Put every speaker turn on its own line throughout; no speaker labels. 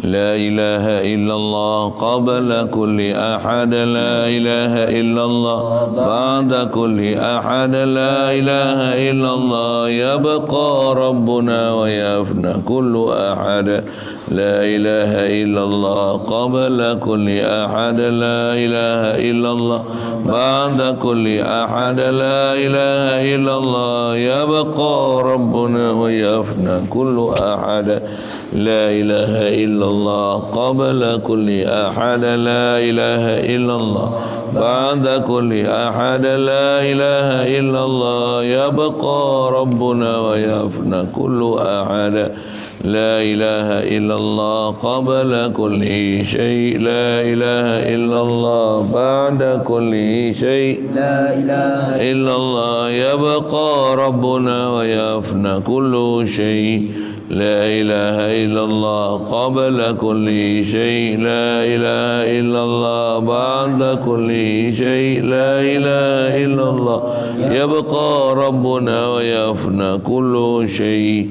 لا إله إلا الله قبل كل أحد لا إله إلا الله بعد كل أحد لا إله إلا الله يبقى ربنا ويفنى كل أحد لا إله إلا الله قبل كل أحد لا إله إلا الله بعد كل أحد لا إله إلا الله يبقى ربنا ويفنى كل أحد لا إله إلا الله قبل كل أحد لا إله إلا الله بعد كل أحد لا إله إلا الله يبقى ربنا ويفنى كل أحد لا إله إلا الله قبل كل شيء لا إله إلا الله بعد كل شيء لا إله إلا الله يبقى ربنا ويفنى كل شيء لا إله إلا الله قبل كل شيء لا إله إلا الله بعد كل شيء لا إله إلا الله يبقى ربنا ويفنى كل شيء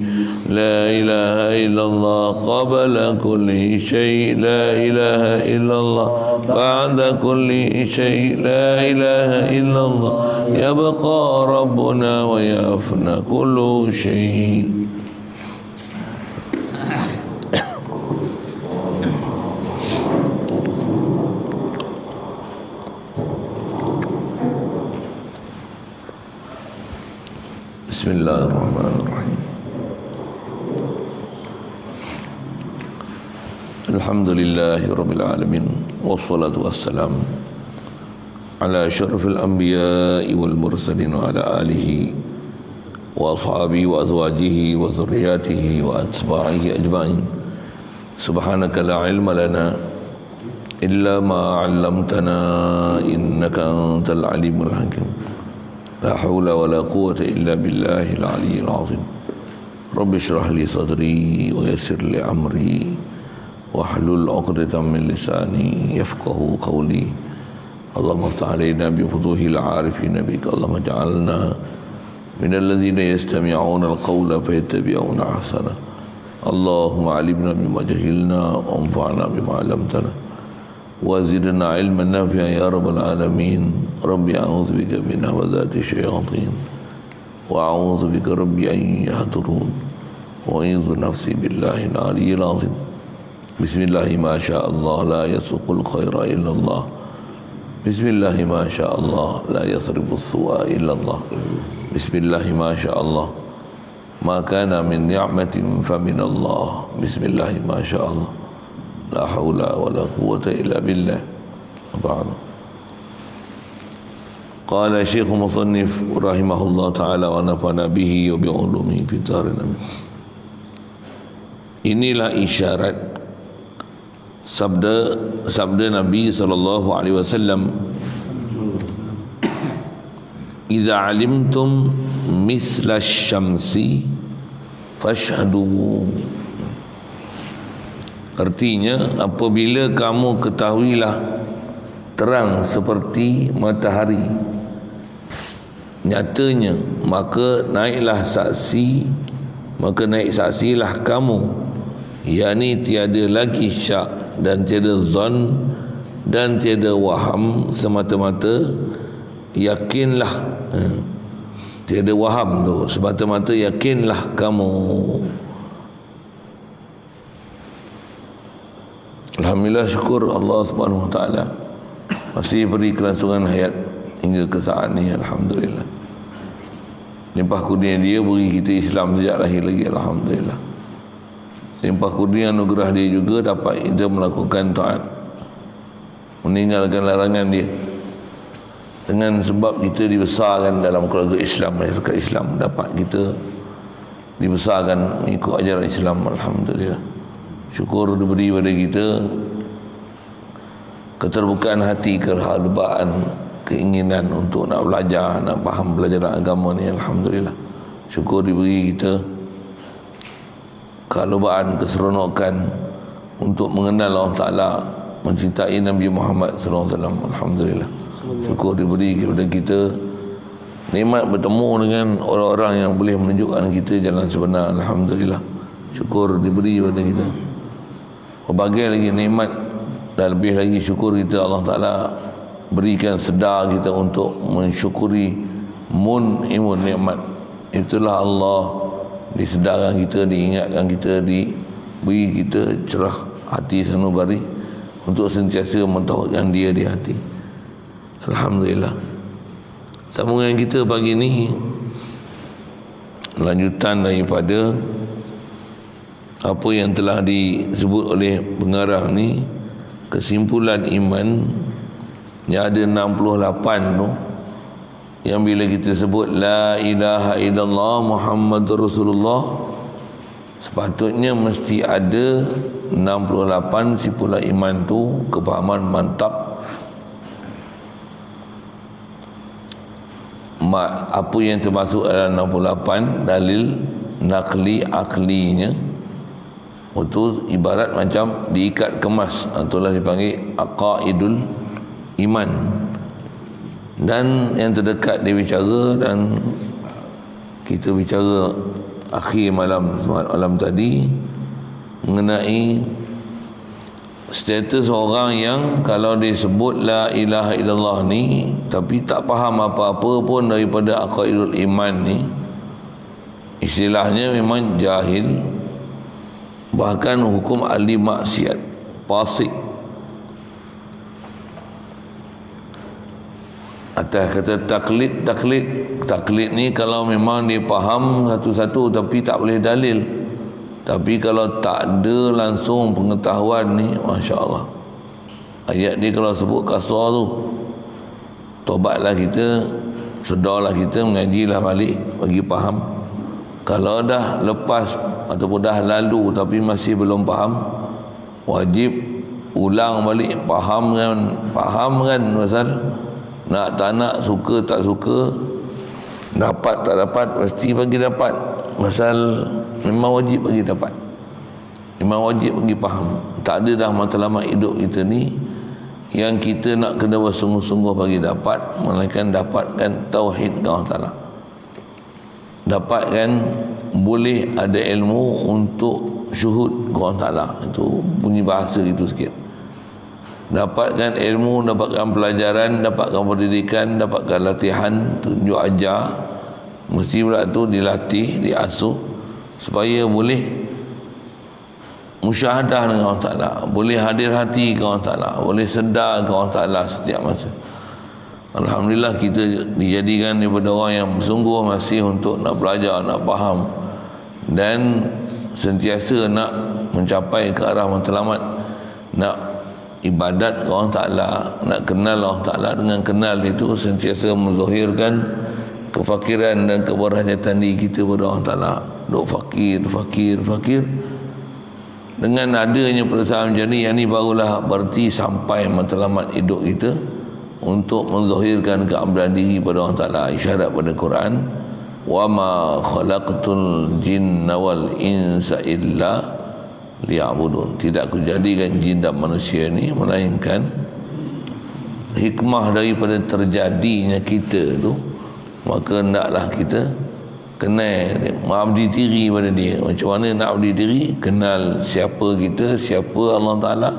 لا إله إلا الله قبل كل شيء لا إله إلا الله بعد كل شيء لا إله إلا الله يبقى ربنا ويفنى كل شيء. Bismillahirrahmanirrahim. Alhamdulillahirabbil alamin wassalatu wassalamu ala asyrafil anbiya'i wal mursalin wa ala alihi wa ashabihi wa azwajihi wa zurriyyatihi wa atba'ihi ajma'in. Subhanaka la ilma lana illa ma 'allamtana innaka antal alimul hakim. لا حول ولا قوة إلا بالله العلي العظيم. رب اشرح لي صدري ويسر لي أمري واحلل عقدة من لساني يفقه قولي. اللهم افتح علينا بفتوح العارفين بك. اللهم اجعلنا من الذين يستمعون القول فيتبعون أحسنه. اللهم علمنا بما جهلنا وانفعنا بما علمتنا وزدنا علما نافعا يا رب العالمين. ربي أعوذ بك من همزات الشياطين وأعوذ بك ربي أن يحضرون وأعوذ نفسي بالله العلي العظيم. بسم الله ما شاء الله لا يسوق الخير إلا الله. بسم الله ما شاء الله لا يصرف السوء إلا الله. بسم الله ما شاء الله ما كان من نعمة فمن الله. بسم الله ما شاء الله لا حول ولا قوة إلا بالله. بعد قال الشيخ مصنف رحمه الله تعالى ونفعنا به وبعلومه في الدارين. Inilah isyarat sabda Nabi sallallahu alaihi wasallam, "Idza alimtum misla syamsi fashhadu." Artinya, apabila kamu ketahuilah terang seperti matahari nyatanya, maka naiklah saksi, maka naik saksilah kamu, yakni tiada lagi syak dan tiada zon dan tiada waham, semata-mata yakinlah. Tiada waham tu, semata-mata yakinlah kamu. Alhamdulillah, syukur Allah Subhanahu Wa Taala masih beri kelangsungan hayat hingga ke saat ini. Alhamdulillah, limpah kurnia dia beri kita Islam sejak lahir lagi. Alhamdulillah, limpah kurnia anugerah dia juga dapat kita melakukan taat, meninggalkan larangan dia. Dengan sebab kita dibesarkan dalam keluarga Islam, masyarakat Islam, dapat kita dibesarkan mengikut ajaran Islam. Alhamdulillah, syukur diberi pada kita keterbukaan hati, kehalubaan, keinginan untuk nak belajar, nak faham pelajaran agama ni. Alhamdulillah, syukur diberi kita kehalubaan, keseronokan untuk mengenal Allah Ta'ala, mencintai Nabi Muhammad SAW. Alhamdulillah, syukur diberi kepada kita nikmat bertemu dengan orang-orang yang boleh menunjukkan kita jalan sebenar. Alhamdulillah, syukur diberi kepada kita. Berbagai lagi nikmat dan lebih lagi syukur kita Allah Ta'ala berikan sedar kita untuk mensyukuri imun nikmat. Itulah Allah disedarkan kita, diingatkan kita, diberi kita cerah hati sanubari untuk sentiasa mentauhidkan dia di hati. Alhamdulillah. Sambungan kita pagi ini lanjutan daripada apa yang telah disebut oleh pengarang ni, kesimpulan iman yang ada 68 tu, yang bila kita sebut la ilaha illallah Muhammadur Rasulullah, sepatutnya mesti ada 68 simpulan iman tu, kefahaman mantap apa yang termasuk dalam 68 dalil nakli aklinya. Itu ibarat macam diikat kemas, itulah dipanggil aqaidul iman. Dan yang terdekat dia bicara, dan kita bicara akhir malam tadi mengenai status orang yang kalau disebut la ilaha illallah ni tapi tak faham apa-apa pun daripada aqaidul iman ni, istilahnya memang jahil, bahkan hukum ahli maksiat, fasik. Atas kata taklid ni kalau memang dia faham satu-satu tapi tak boleh dalil. Tapi kalau tak ada langsung pengetahuan ni, Masya Allah, ayat ni kalau sebut kasar tu, tobatlah kita, sedarlah kita, mengajilah balik bagi faham. Kalau dah lepas ataupun dah lalu tapi masih belum faham, wajib ulang balik, faham kan pasal nak tak nak, suka tak suka, dapat tak dapat, mesti bagi dapat. Pasal memang wajib bagi dapat, memang wajib bagi faham. Tak ada dah matlamat hidup kita ni yang kita nak kena bersungguh-sungguh bagi dapat, melainkan dapatkan tauhid Allah Ta'ala. Dapatkan boleh ada ilmu untuk syuhud Allah Ta'ala. Itu bunyi bahasa itu sikit. Dapatkan ilmu, dapatkan pelajaran, dapatkan pendidikan, dapatkan latihan, tunjuk ajar. Mesti pula tu dilatih, diasuh supaya boleh musyahadah dengan Allah Ta'ala, boleh hadir hati ke Allah Ta'ala, boleh sedar ke Allah Ta'ala setiap masa. Alhamdulillah kita dijadikan daripada orang yang sungguh masih untuk nak belajar, nak faham dan sentiasa nak mencapai ke arah matlamat, nak ibadat ke Allah Ta'ala, nak kenal Allah Ta'ala. Dengan kenal itu sentiasa menzahirkan kefakiran dan keberhajatan diri kita kepada Allah Ta'ala. Duk fakir. Dengan adanya perasaan macam ni, yang ni barulah berarti sampai matlamat hidup kita untuk menzahirkan keabdalan diri pada Allah Ta'ala. Isyarat pada Quran, wa ma khalaqtul jinna wal insa illa liya'budun. Tidak kujadikan jin dan manusia ni melainkan hikmah daripada terjadinya kita tu, maka hendaklah kita kenal, mengabdi diri pada dia. Macam mana nak abdi diri? Kenal siapa kita, siapa Allah Ta'ala.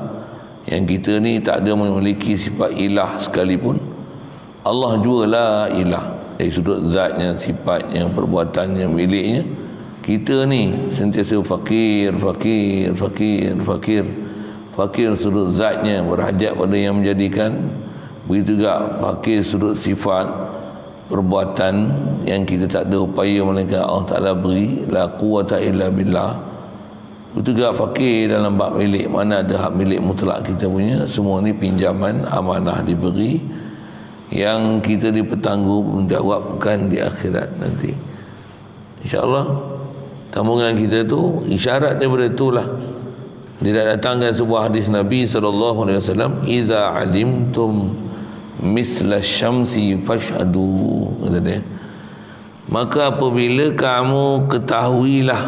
Yang kita ni tak ada memiliki sifat ilah sekalipun. Allah juga la ilah, dari sudut zatnya, sifatnya, perbuatannya, miliknya. Kita ni sentiasa fakir sudut zatnya, berhajat pada yang menjadikan. Begitu juga fakir sudut sifat, perbuatan yang kita tak ada upaya melainkan Allah Ta'ala beri. La quwata illa billah. Itu juga fakir dalam bab milik, mana ada hak milik mutlak kita punya. Semua ni pinjaman, amanah diberi yang kita dipertanggungjawabkan di akhirat nanti, InsyaAllah. Sambungan kita tu isyarat daripada itulah. Dia datangkan sebuah hadis Nabi SAW, iza alimtum misla syamsi fashhadu, kata dia, maka apabila kamu ketahuilah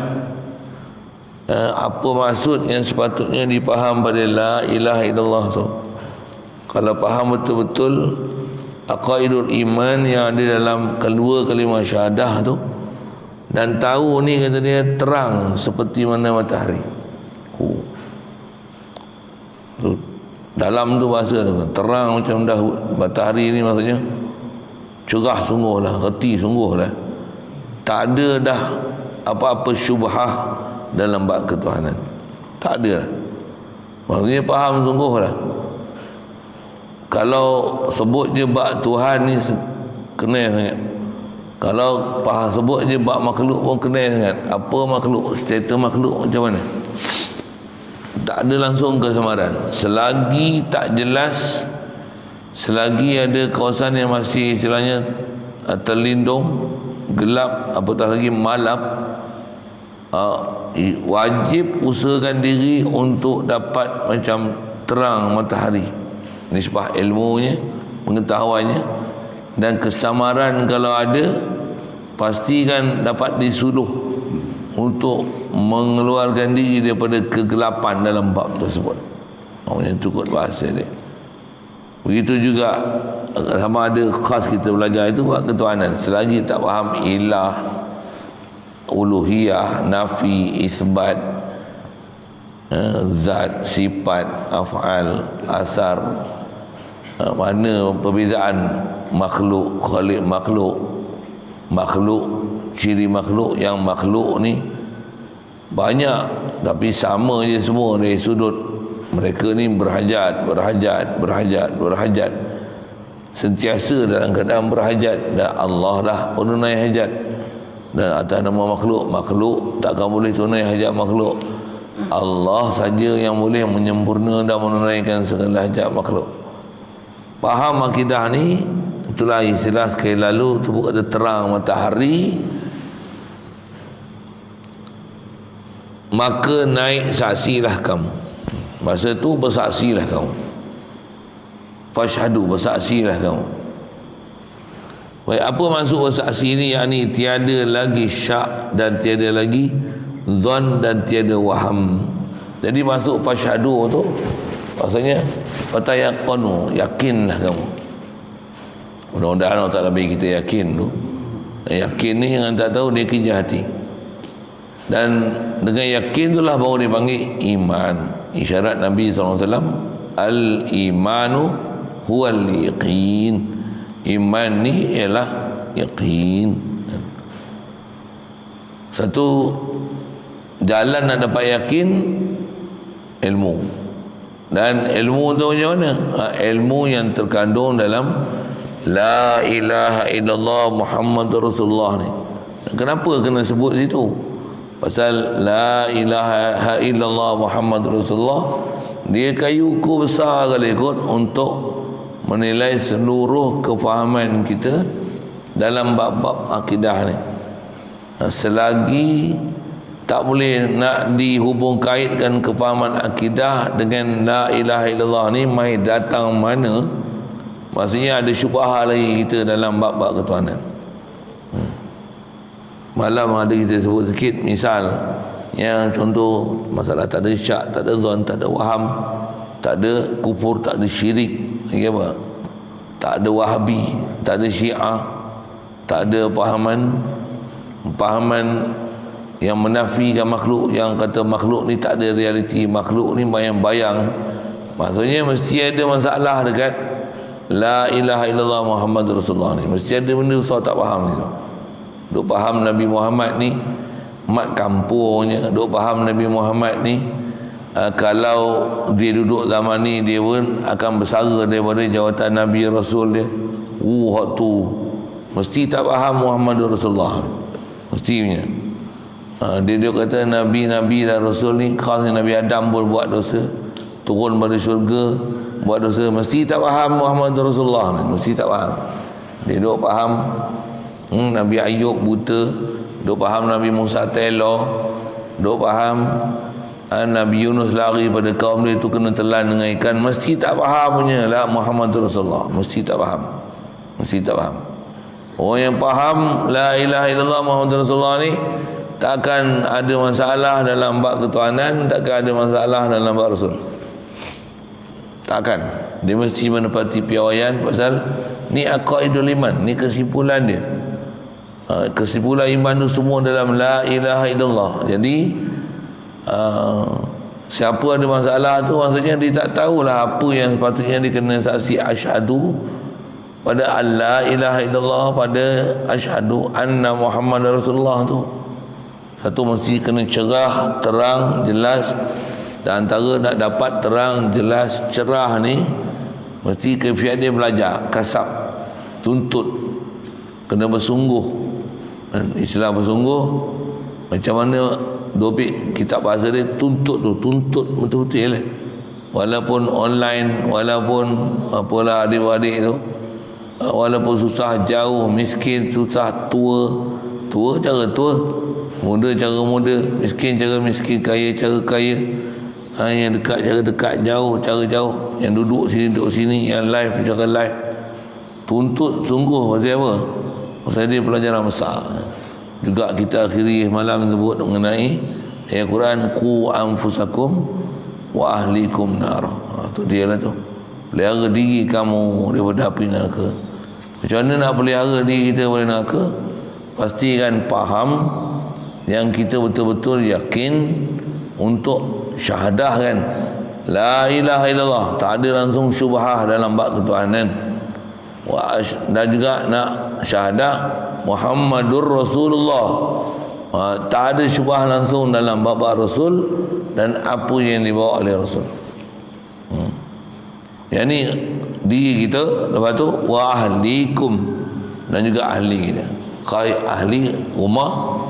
apa maksud yang sepatutnya dipaham pada la ilaha illallah tu. Kalau faham betul-betul aqaidul iman yang ada dalam kedua kalimah syahadah tu, dan tahu ni, kata dia, terang seperti mana matahari. Dalam tu bahasa tu, terang macam dah matahari ni, maksudnya cerah sungguh lah, reti sungguh lah. Tak ada dah apa-apa syubhah dalam bab ketuhanan. Tak ada lah. Maksudnya faham sungguh lah. Kalau sebut je bab Tuhan ni kenal sangat. Kalau faham sebut je bab makhluk pun kenal sangat. Apa makhluk, status makhluk macam mana, tak ada langsung kesamaran. Selagi tak jelas, selagi ada kawasan yang masih istilahnya terlindung, gelap, apatah lagi malam, wajib usahakan diri untuk dapat macam terang matahari. Nisbah ilmunya, pengetahuannya dan kesamaran kalau ada, pastikan dapat disuluh untuk mengeluarkan diri daripada kegelapan dalam bab tersebut. Macam tu kot bahasa dia. Begitu juga sama ada khas kita belajar itu buat ketuhanan. Selagi tak faham ilah, uluhiyah, nafi, isbat, zat, sifat, af'al, asar, mana perbezaan makhluk, khalik makhluk, ciri makhluk, yang makhluk ni banyak tapi sama je semua dari sudut mereka ni berhajat, sentiasa dalam keadaan berhajat, dan Allah lah penunai hajat. Dan atas nama makhluk takkan boleh tunai hajat makhluk. Allah saja yang boleh menyempurna dan menunaikan segala hajat makhluk. Faham akidah ni, itulah istilah sekali lalu sebut kata terang matahari, maka naik saksilah kamu. Masa tu bersaksilah kamu. Fashhadu, bersaksilah kamu. Baik, apa maksud bersaksi ni? Yakni tiada lagi syak dan tiada lagi zon dan tiada waham. Jadi masuk fashhadu tu maksudnya fatayaqanu, yakinlah kamu. Mudah-mudahan Allah Ta'ala bagi kita yakin tu. Yakin ni yang tak tahu dia kerja hati. Dan dengan yakin itulah baru dipanggil iman. Isyarat Nabi SAW, al-imanu huwal yaqin. Iman ni ialah yaqin. Satu jalan nak dapat yakin, ilmu. Dan ilmu tu macam mana? Ilmu yang terkandung dalam La ilaha illallah Muhammadur Rasulullah ni. Kenapa kena sebut situ? Pasal La ilaha illallah Muhammadur Rasulullah, dia kayu ukur besar kali kot untuk menilai seluruh kefahaman kita dalam bab-bab akidah ni. Selagi tak boleh nak dihubung kaitkan kefahaman akidah dengan La ilaha illallah ni, mai datang mana, maksudnya ada syubhah lagi kita dalam bab-bab ketuhanan. Malam ada kita sebut sikit, misal yang contoh masalah tak ada syak, tak ada zon, tak ada waham, tak ada kufur, tak ada syirik, lagi apa, tak ada wahabi, tak ada syiah, tak ada pahaman yang menafikan makhluk, yang kata makhluk ni tak ada realiti, makhluk ni bayang-bayang. Maksudnya mesti ada masalah dekat La ilaha illallah Muhammadur Rasulullah ni. Mesti ada benda usah tak faham ni. Duk faham Nabi Muhammad ni mat kampungnya, duk faham Nabi Muhammad ni kalau dia duduk zaman ni dia pun akan bersara daripada jawatan Nabi Rasul dia. Hak tu mesti tak faham Muhammadur Rasulullah. Mestinya dia kata Nabi-Nabi dan Rasul ni, khas Nabi Adam pun buat dosa, turun pada syurga buat dosa, mesti tak faham Muhammad Rasulullah ni. Mesti tak faham. Dia duk faham Nabi Ayub buta, duk faham Nabi Musa telo, duk faham Nabi Yunus lari pada kaum dia tu kena telan dengan ikan. Mesti tak faham punya lah Muhammad Rasulullah. Mesti tak faham. Mesti tak faham. Orang yang faham La ilaha illallah Muhammad Rasulullah ni takkan ada masalah dalam bab ketuhanan, takkan ada masalah dalam bab Rasul. Takkan. Dia mesti menepati piawaian pasal ni aqaidul iman, ni kesimpulan dia. Kesimpulan iman tu semua dalam La ilaha illallah. Jadi Siapa ada masalah tu, maksudnya dia tak tahulah apa yang sepatutnya dia kena saksi asyhadu pada Allah ilaha illallah, pada asyhadu anna Muhammad Rasulullah tu. Satu mesti kena cerah, terang, jelas. Dan antara nak dapat terang, jelas, cerah ni mesti kaifiat dia belajar, kasab, tuntut, kena bersungguh. Dan istilah bersungguh macam mana dobit kitab bahasa dia, tuntut tu, tuntut betul-betul lah. Walaupun online, walaupun apalah adik-adik tu, walaupun susah, jauh, miskin, susah, tua cara tua, muda cara muda, miskin cara miskin, kaya cara kaya, yang dekat cara dekat, jauh cara jauh, yang duduk sini, yang live cara live. Tuntut sungguh. Pasal apa? Pasal dia pelajaran besar. Juga kita akhiri malam sebut mengenai ayat Quran, qu anfusakum wa ahlikum nar. Tu dia lah tu. Pelihara diri kamu daripada api neraka. Macam mana nak pelihara diri kita daripada neraka? Pastikan faham yang kita betul-betul yakin untuk syahadahkan la ilaha illallah, tak ada langsung syubhah dalam bab ketuhanan. Dan juga nak syahadah Muhammadur Rasulullah, tak ada syubhah langsung dalam bab Rasul dan apa yang dibawa oleh Rasul. Yang ni diri kita, lepas tu wa ahlikum, dan juga ahli kita. Kai ahli rumah,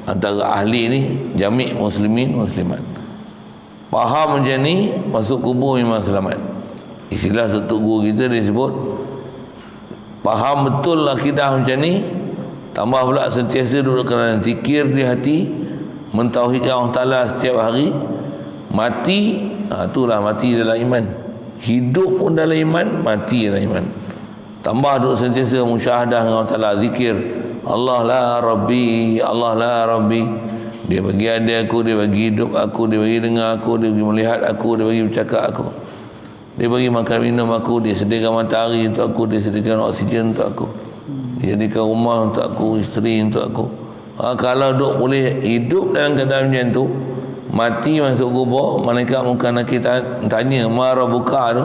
antara ahli ni jami' muslimin muslimat. Faham macam ni, masuk kubur memang selamat. Istilah satu guru kita dia sebut, faham betul akidah macam ni, tambah pula sentiasa duduk kerana zikir di hati, mentauhidkan Allah Ta'ala setiap hari, mati, itulah mati dalam iman. Hidup pun dalam iman, mati dalam iman. Tambah duduk sentiasa musyahadah dengan Allah Ta'ala, zikir Allah la Rabbi, Allah la Rabbi. Dia bagi ada aku, dia bagi hidup aku, dia bagi dengar aku, dia bagi melihat aku, dia bagi bercakap aku, dia bagi makan minum aku, dia sediakan matahari untuk aku, dia sediakan oksigen untuk aku, dia sediakan rumah untuk aku, isteri untuk aku. Kalau duk boleh hidup dalam keadaan macam tu, mati masuk kubur, malaikat muka nak kita tanya ma rabbuka tu,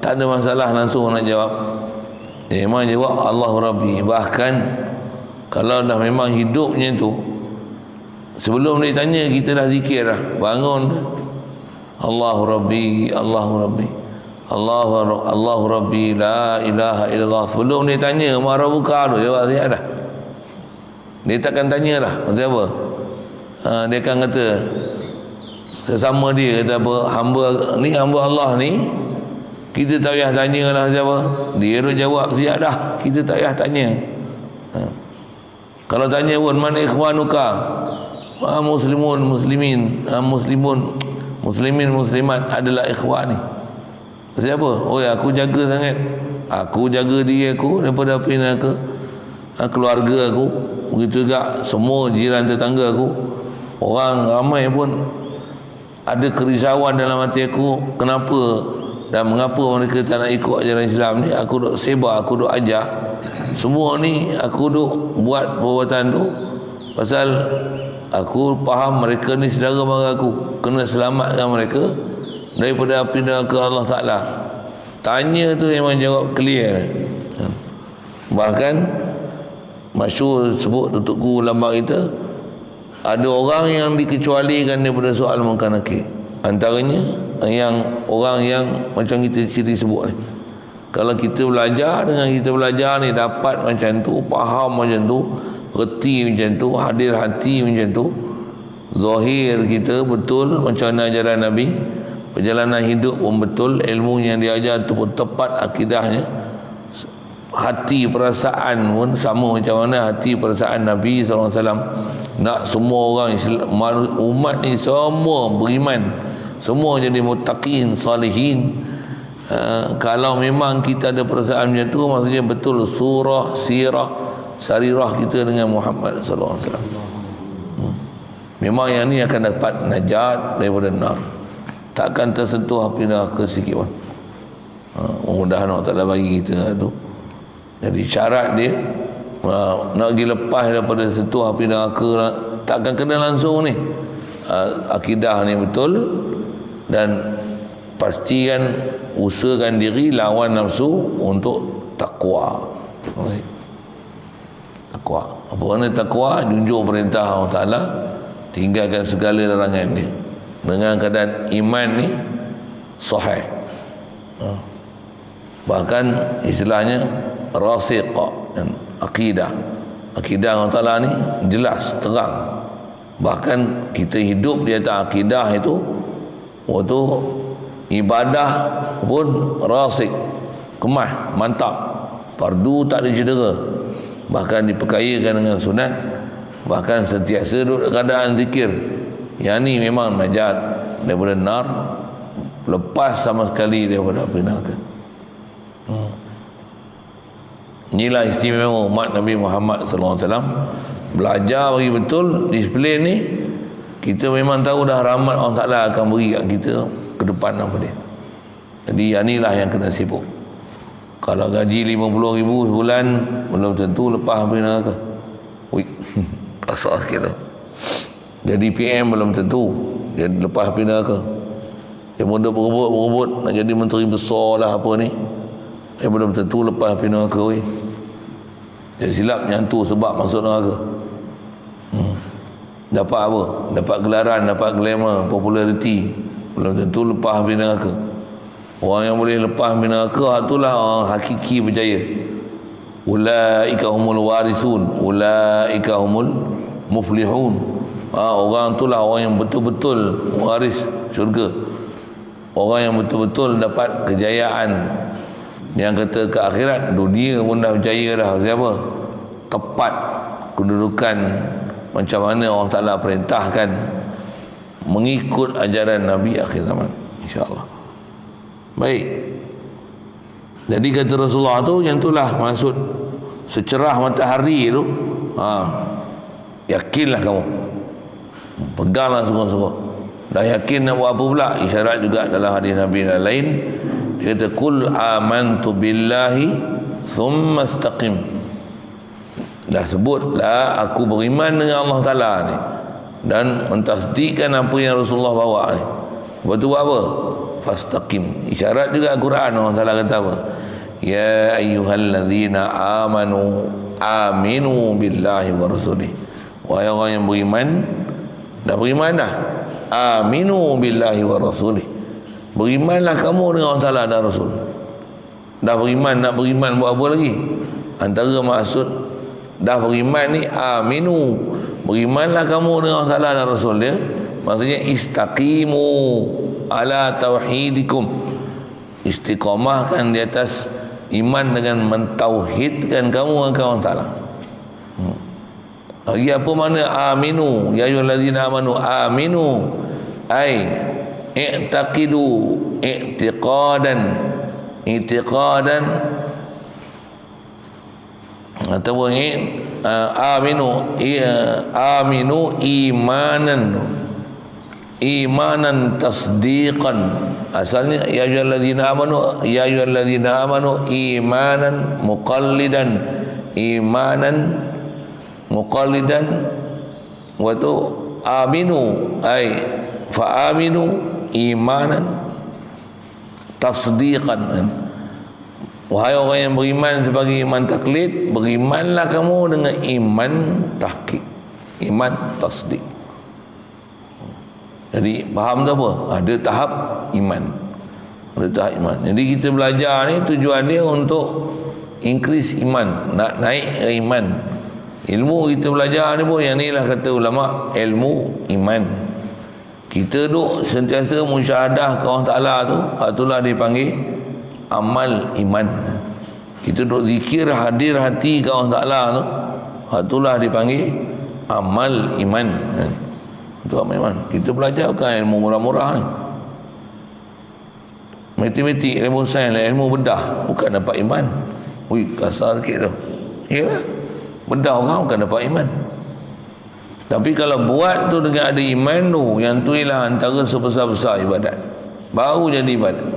tak ada masalah langsung nak jawab. Memang jawab Allahu Rabbi. Bahkan kalau dah memang hidupnya tu, sebelum dia tanya kita dah zikir dah, bangun Allahu Rabbi, Allahu Rabbi, Allahu Rabbi la ilaha illallah. Sebelum dia tanya ma rabbuka tu, jawab siap dah. Dia takkan tanya lah maksud apa. Dia akan kata sesama dia, kata apa, hamba ni, hamba Allah ni, kita tak payah tanya lah siapa. Dia dah jawab siap dah, kita tak payah tanya. Kalau tanya pun mana ikhwanuka, muslimun muslimin, muslimin muslimat adalah ikhwan ni. Siapa? Oh ya, aku jaga sangat, aku jaga diri aku daripada api neraka, keluarga aku, begitu juga semua jiran tetangga aku. Orang ramai pun ada kerisauan dalam hati aku, kenapa dan mengapa mereka tak nak ikut ajaran Islam ni. Aku duk sebar, aku duk ajar. Semua ni aku duk buat perbuatan tu pasal aku faham mereka ni saudara mara aku, kena selamatkan mereka daripada api neraka Allah Ta'ala. Tanya tu memang jawab clear. Bahkan masyhur sebut tutup guru lambat kita, ada orang yang dikecualikan daripada soal munkar nakir. Antaranya yang orang yang macam kita ciri sebut ni. Kalau kita belajar, dengan kita belajar ni dapat macam tu, faham macam tu, reti macam tu, hadir hati macam tu, zahir kita betul macam mana ajaran Nabi, perjalanan hidup pun betul, ilmu yang diajar tu pun tepat, akidahnya, hati perasaan pun sama macam mana hati perasaan Nabi SAW. Nak semua orang umat ni semua beriman, semua jadi muttaqin, salihin. Kalau memang kita ada perasaan macam tu, maksudnya betul surah, sirah, sarirah kita dengan Muhammad SAW. Memang yang ni akan dapat najat daripada nar, takkan tersentuh api neraka sikit pun. Mudah-mudahan Allah Ta'ala bagi kita tu. Jadi syarat dia nak pergi lepas daripada sentuh api neraka, takkan kena langsung ni. Akidah ni betul, dan pastikan usahakan diri lawan nafsu untuk takwa. Takwa. Apa makna takwa? Junjung perintah Allah Ta'ala, tinggalkan segala larangan ni, dengan keadaan iman ni sahih. Bahkan istilahnya rasiqah dan akidah. Akidah Allah Ta'ala ni jelas, terang. Bahkan kita hidup di atas akidah itu, waktu ibadah pun rasik, kemah, mantap, fardu tak ada cedera, bahkan diperkayakan dengan sunat, bahkan sentiasa duduk keadaan zikir. Yang ni memang najat daripada nar, lepas sama sekali daripada api neraka. Inilah istimewa umat Nabi Muhammad SAW. Belajar bagi betul disiplin ni, kita memang tahu dah rahmat Allah Ta'ala akan beri kat kita ke depan apa dia. Jadi inilah yang kena sibuk. Kalau gaji 50,000 sebulan, belum tentu lepas api neraka. Ui, kasar sikit tu. Jadi PM belum tentu jadi lepas api neraka. Dia muda berebut nak jadi menteri besar lah apa ni, belum tentu lepas api neraka. Dia silap nyantu sebab masuk neraka. Dapat apa? Dapat gelaran, dapat glamour, populariti, belum tentu lepas api neraka. Orang yang boleh lepas api neraka, itulah orang hakiki berjaya. Ulaika humul warisun, ulaika humul muflihun. Orang itulah orang yang betul-betul waris syurga, orang yang betul-betul dapat kejayaan. Yang kata ke akhirat, dunia pun dah berjaya dah. Siapa? Tepat kedudukan macam mana Allah Ta'ala perintahkan, mengikut ajaran Nabi akhir zaman, insyaAllah. Baik. Jadi kata Rasulullah tu, yang itulah maksud secerah matahari tu. Yakinlah kamu, peganglah sungguh-sungguh. Dah yakin nak buat apa pula? Isyarat juga dalam hadis Nabi yang lain, dia kata qul amantu billahi thumma istaqim. Dah sebutlah aku beriman dengan Allah Ta'ala ni, dan mentasdikkan apa yang Rasulullah bawa ni. Lepas tu buat apa? Fastaqim. Isyarat juga Al-Quran, Allah Ta'ala kata apa? Ya ayyuhalladzina amanu aminu billahi wa rasulih. Wahai orang yang beriman, dah beriman dah, aminu billahi wa rasulih, berimanlah kamu dengan Allah Ta'ala dan Rasul. Dah beriman, nak beriman buat apa lagi? Antara maksud dah beriman ni, aminu, berimanlah kamu dengan Allah Ta'ala dan Rasul dia, maksudnya istaqimu ala tauhidikum, istiqamahkan di atas iman dengan mentauhidkan kamu akan Allah Ta'ala. Lagi apa makna aminu? Ya ayyuhallazina amanu aminu, ai i'taqidu i'tiqadan ataupun aminu imanan tasdiqan. Asalnya ya ayyuhallazina amanu imanan muqallidan wa tu aminu ai fa aminu imanan tasdiqan. Wahai orang yang beriman sebagai iman taklid, berimanlah kamu dengan iman tahqiq, iman tasdik. Jadi faham tak apa? Ada tahap iman, ada tahap iman. Jadi kita belajar ni tujuan dia untuk increase iman, nak naik iman. Ilmu kita belajar ni pun yang ni lah kata ulama, ilmu iman. Kita duk sentiasa musyahadah ke Allah Ta'ala tu, itulah dipanggil amal iman. Kita duk zikir hadir hati ke Allah Ta'ala tu, itulah dipanggil amal iman. Itu amal iman. Kita belajar bukan ilmu murah-murah ni, matematik, ilmu sains, ilmu bedah, bukan dapat iman. Ui, kasar sikit tu. Ya, bedah orang bukan dapat iman. Tapi kalau buat tu dengan ada iman tu, yang tu ialah antara sebesar-besar ibadat, baru jadi ibadat.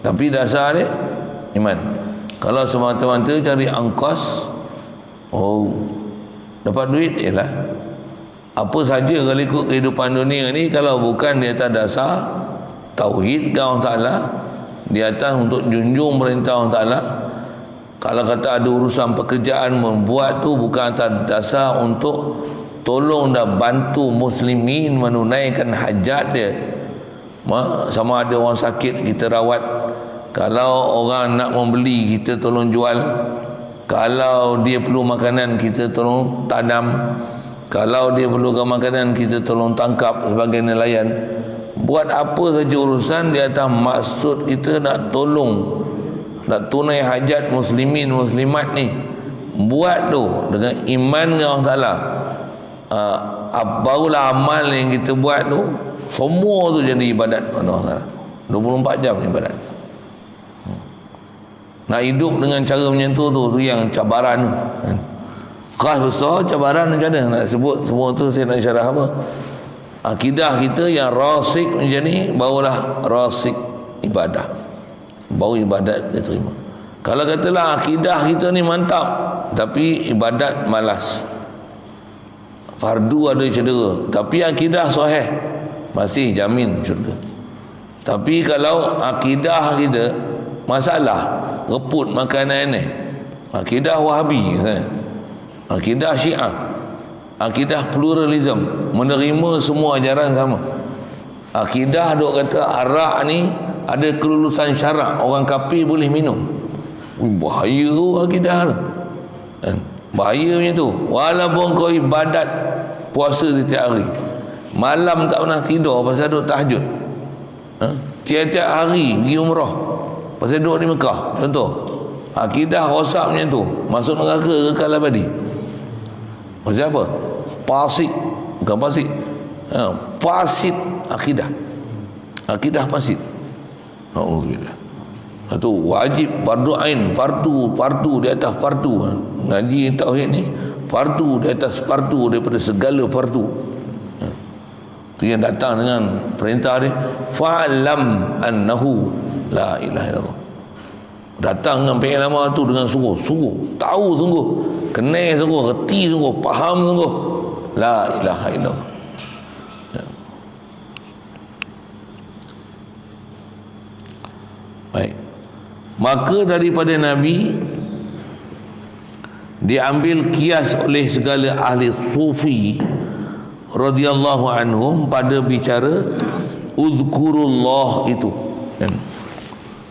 Tapi dasar dia iman. Kalau semata-mata cari angkos, dapat duit, ialah apa saja kalau ikut kehidupan dunia ni, kalau bukan di atas dasar tauhidkan Allah Ta'ala, di atas untuk junjung perintah Allah Ta'ala. Kalau kata ada urusan pekerjaan membuat tu bukan atas dasar untuk tolong dan bantu muslimin menunaikan hajat dia. Sama ada orang sakit kita rawat, kalau orang nak membeli kita tolong jual, kalau dia perlu makanan kita tolong tanam, kalau dia perlukan makanan kita tolong tangkap sebagai nelayan. Buat apa saja urusan di atas maksud kita nak tolong, nak tunai hajat muslimin muslimat ni, buat tu dengan iman dengan Allah Ta'ala. Barulah amal yang kita buat tu semua tu jadi ibadat Allah Ta'ala. 24 jam ibadat. Nak hidup dengan cara menyentuh tu yang cabaran tu. Khas besar cabaran macam mana nak sebut semua tu, saya nak syarah apa. Akidah kita yang rasik macam ni, barulah rasik ibadah, baru ibadat dia terima. Kalau katalah akidah kita ni mantap tapi ibadat malas, fardu ada cedera, tapi akidah sahih, masih jamin syurga. Tapi kalau akidah kita masalah, reput makanan ni, akidah Wahabi, akidah Syiah, akidah pluralism, menerima semua ajaran sama. Akidah duk kata arak ni ada kelulusan syarak, orang kafir boleh minum. Bahaya tu akidah tu. Bahaya macam tu. Walaupun kau ibadat puasa setiap hari, malam tak pernah tidur pasal duk tahajud, tiap-tiap hari pergi umrah pasal duk di Mekah, contoh, akidah rosak macam tu, masuk neraka kekal abadi. Pasal apa? Fasik, bukan fasik, fasid akidah, akidah fasid. Alhamdulillah. Itu wajib fardu ain, fardu di atas fardu. Ngaji tauhid ni fardu di atas fardu daripada segala fardu. Itu yang datang dengan perintah dia, fa'lam annahu la ilaha illallah. Datang dengan pengen lama tu dengan sungguh, tahu sungguh, kenal sungguh, reti sungguh, faham sungguh, la ilaha illallah. Baik. Maka daripada Nabi diambil kias oleh segala ahli sufi radhiyallahu anhum pada bicara uzkurullah itu, kan?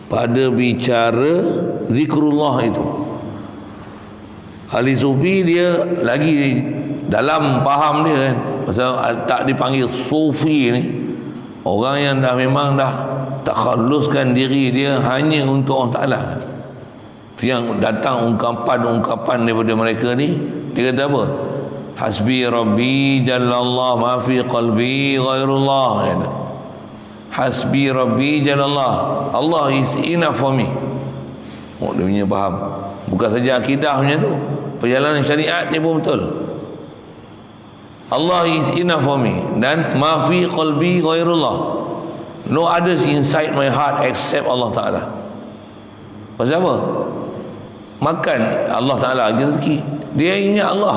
Pada bicara zikrullah itu. Ahli sufi dia lagi dalam faham dia, kan? Pasal tak dipanggil sufi ni orang yang dah memang dah takhalluskan diri dia hanya untuk Allah Ta'ala. Yang datang ungkapan-ungkapan daripada mereka ni, dia kata apa? Hasbi Rabbi Jalallah ma fi qalbi ghairullah. Hasbi Rabbi Jalallah, Allah is enough for me. Dia punya faham. Bukan saja akidah macam tu, perjalanan syariat ni pun betul. Allah is enough for me. Dan ma fi qalbi ghairullah, no others inside my heart except Allah Ta'ala. Pasal apa? Makan Allah Ta'ala bagi rezeki, dia ingat Allah.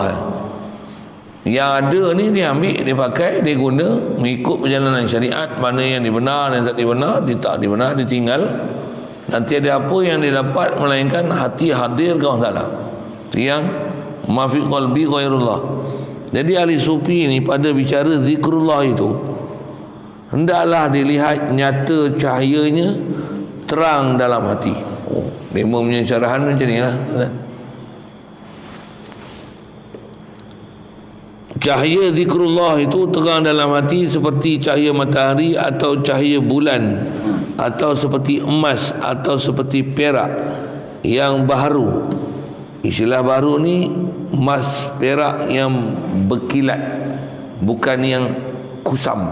Yang ada ni dia ambil, dia pakai, dia guna mengikut perjalanan syariat. Mana yang dibenar dan tak dibenar, dia tak dibenar, dia tinggal. Nanti ada apa yang dia dapat melainkan hati hadir ke Allah Ta'ala. Itu yang ma fi qalbi ghairullah. Jadi ahli sufi ni pada bicara zikrullah itu, hendaklah dilihat nyata cahayanya terang dalam hati. Dia punya syarahan macam ni lah. Cahaya zikrullah itu terang dalam hati seperti cahaya matahari atau cahaya bulan, atau seperti emas atau seperti perak yang baru. Istilah baru ni emas perak yang berkilat, bukan yang kusam.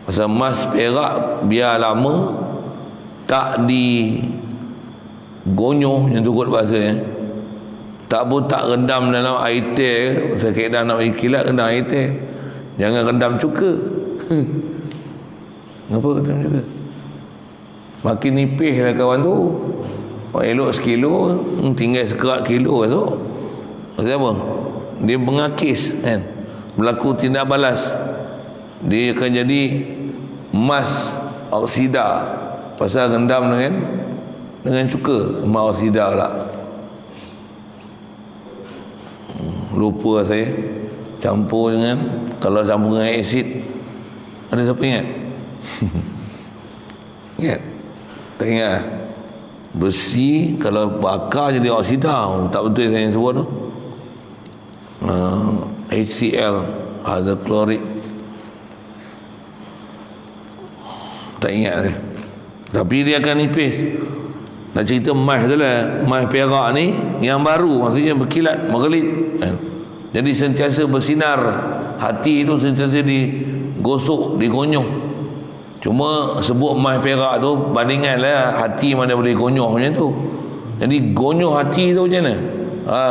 Pasal emas perak biar lama tak digonyoh, yang tu kot bahasa, tak pun tak rendam dalam air teh. Pasal kaedah nak bagi kilat rendam air teh, jangan rendam cuka. Kenapa rendam cuka? Makin nipis lah kawan tu. Elok sekilo, tinggal sekerat kilo esok. Pasal apa? Dia mengakis, kan? Berlaku tindak balas. Dia akan jadi emas oksida, pasal rendam dengan cuka, emas oksida pula. Lupa saya. Campur dengan, kalau campur dengan asid, ada siapa ingat? Ingat? Tak ingat? Besi kalau bakar jadi oksida, tak betul saya sebut tu. HCl, hydrochloric. Tak ingat saya. Tapi dia akan nipis. Nak cerita emas tu lah, emas perak ni yang baru, maksudnya berkilat, berkelit. Jadi sentiasa bersinar. Hati itu sentiasa digosok, digonyong. Cuma sebut emas perak tu, bandingkanlah hati mana boleh gonyong macam tu. Jadi gonyong hati tu macam mana?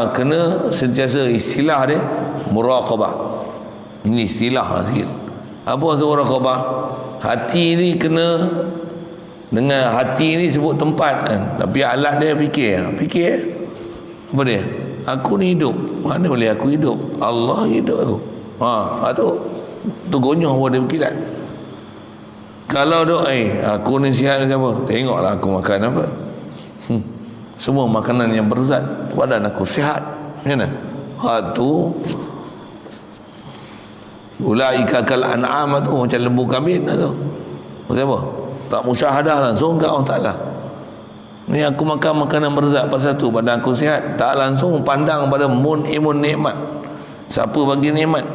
Kena sentiasa, istilah dia muraqabah. Ini istilah sikit. Apa maksud muraqabah? Hati ni kena, dengan hati ni sebut tempat kan? Tapi alat dia fikir apa dia? Aku ni hidup. Mana boleh aku hidup? Allah hidup aku. Tu gonyong buat dia berkilat. Kalau duk aku ni sihat siapa? Tengoklah aku makan apa. Semua makanan yang berzat, badan aku sihat. Macam mana? Tu ulaika kal an'am tu, macam lembu kambing tu. Macam apa? Tak musyahadah langsung kat Allah Ta'ala. Ni aku makan makanan berzat, pasal tu badan aku sihat. Tak langsung pandang pada imun nikmat. Siapa bagi nikmat?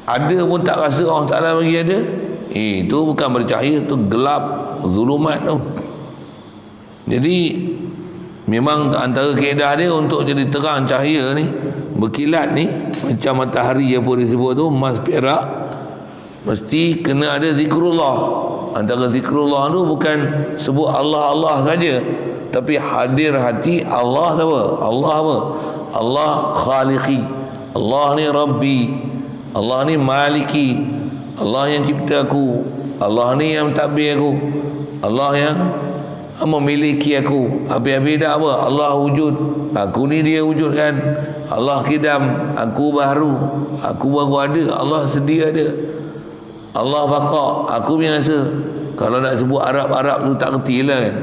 Ada pun tak rasa Allah Ta'ala bagi ada. Itu bukan bercahaya, tu gelap, zulumat tu. Jadi memang antara kaedah dia untuk jadi terang cahaya ni, berkilat ni, macam matahari apa disebut tu, emas perak, mesti kena ada zikrullah. Antara zikrullah tu bukan sebut Allah saja, tapi hadir hati Allah siapa? Allah apa? Allah khaliqi, Allah ni Rabbi, Allah ni Maliki, Allah yang cipta aku, Allah ni yang mentadbir aku, Allah yang memiliki aku. Habis-habis dah apa? Allah wujud, aku ni dia wujudkan. Allah kidam, aku baru ada. Allah sedia ada. Allah baqa, aku biasa. Kalau nak sebut Arab tu tak kerti lah kan.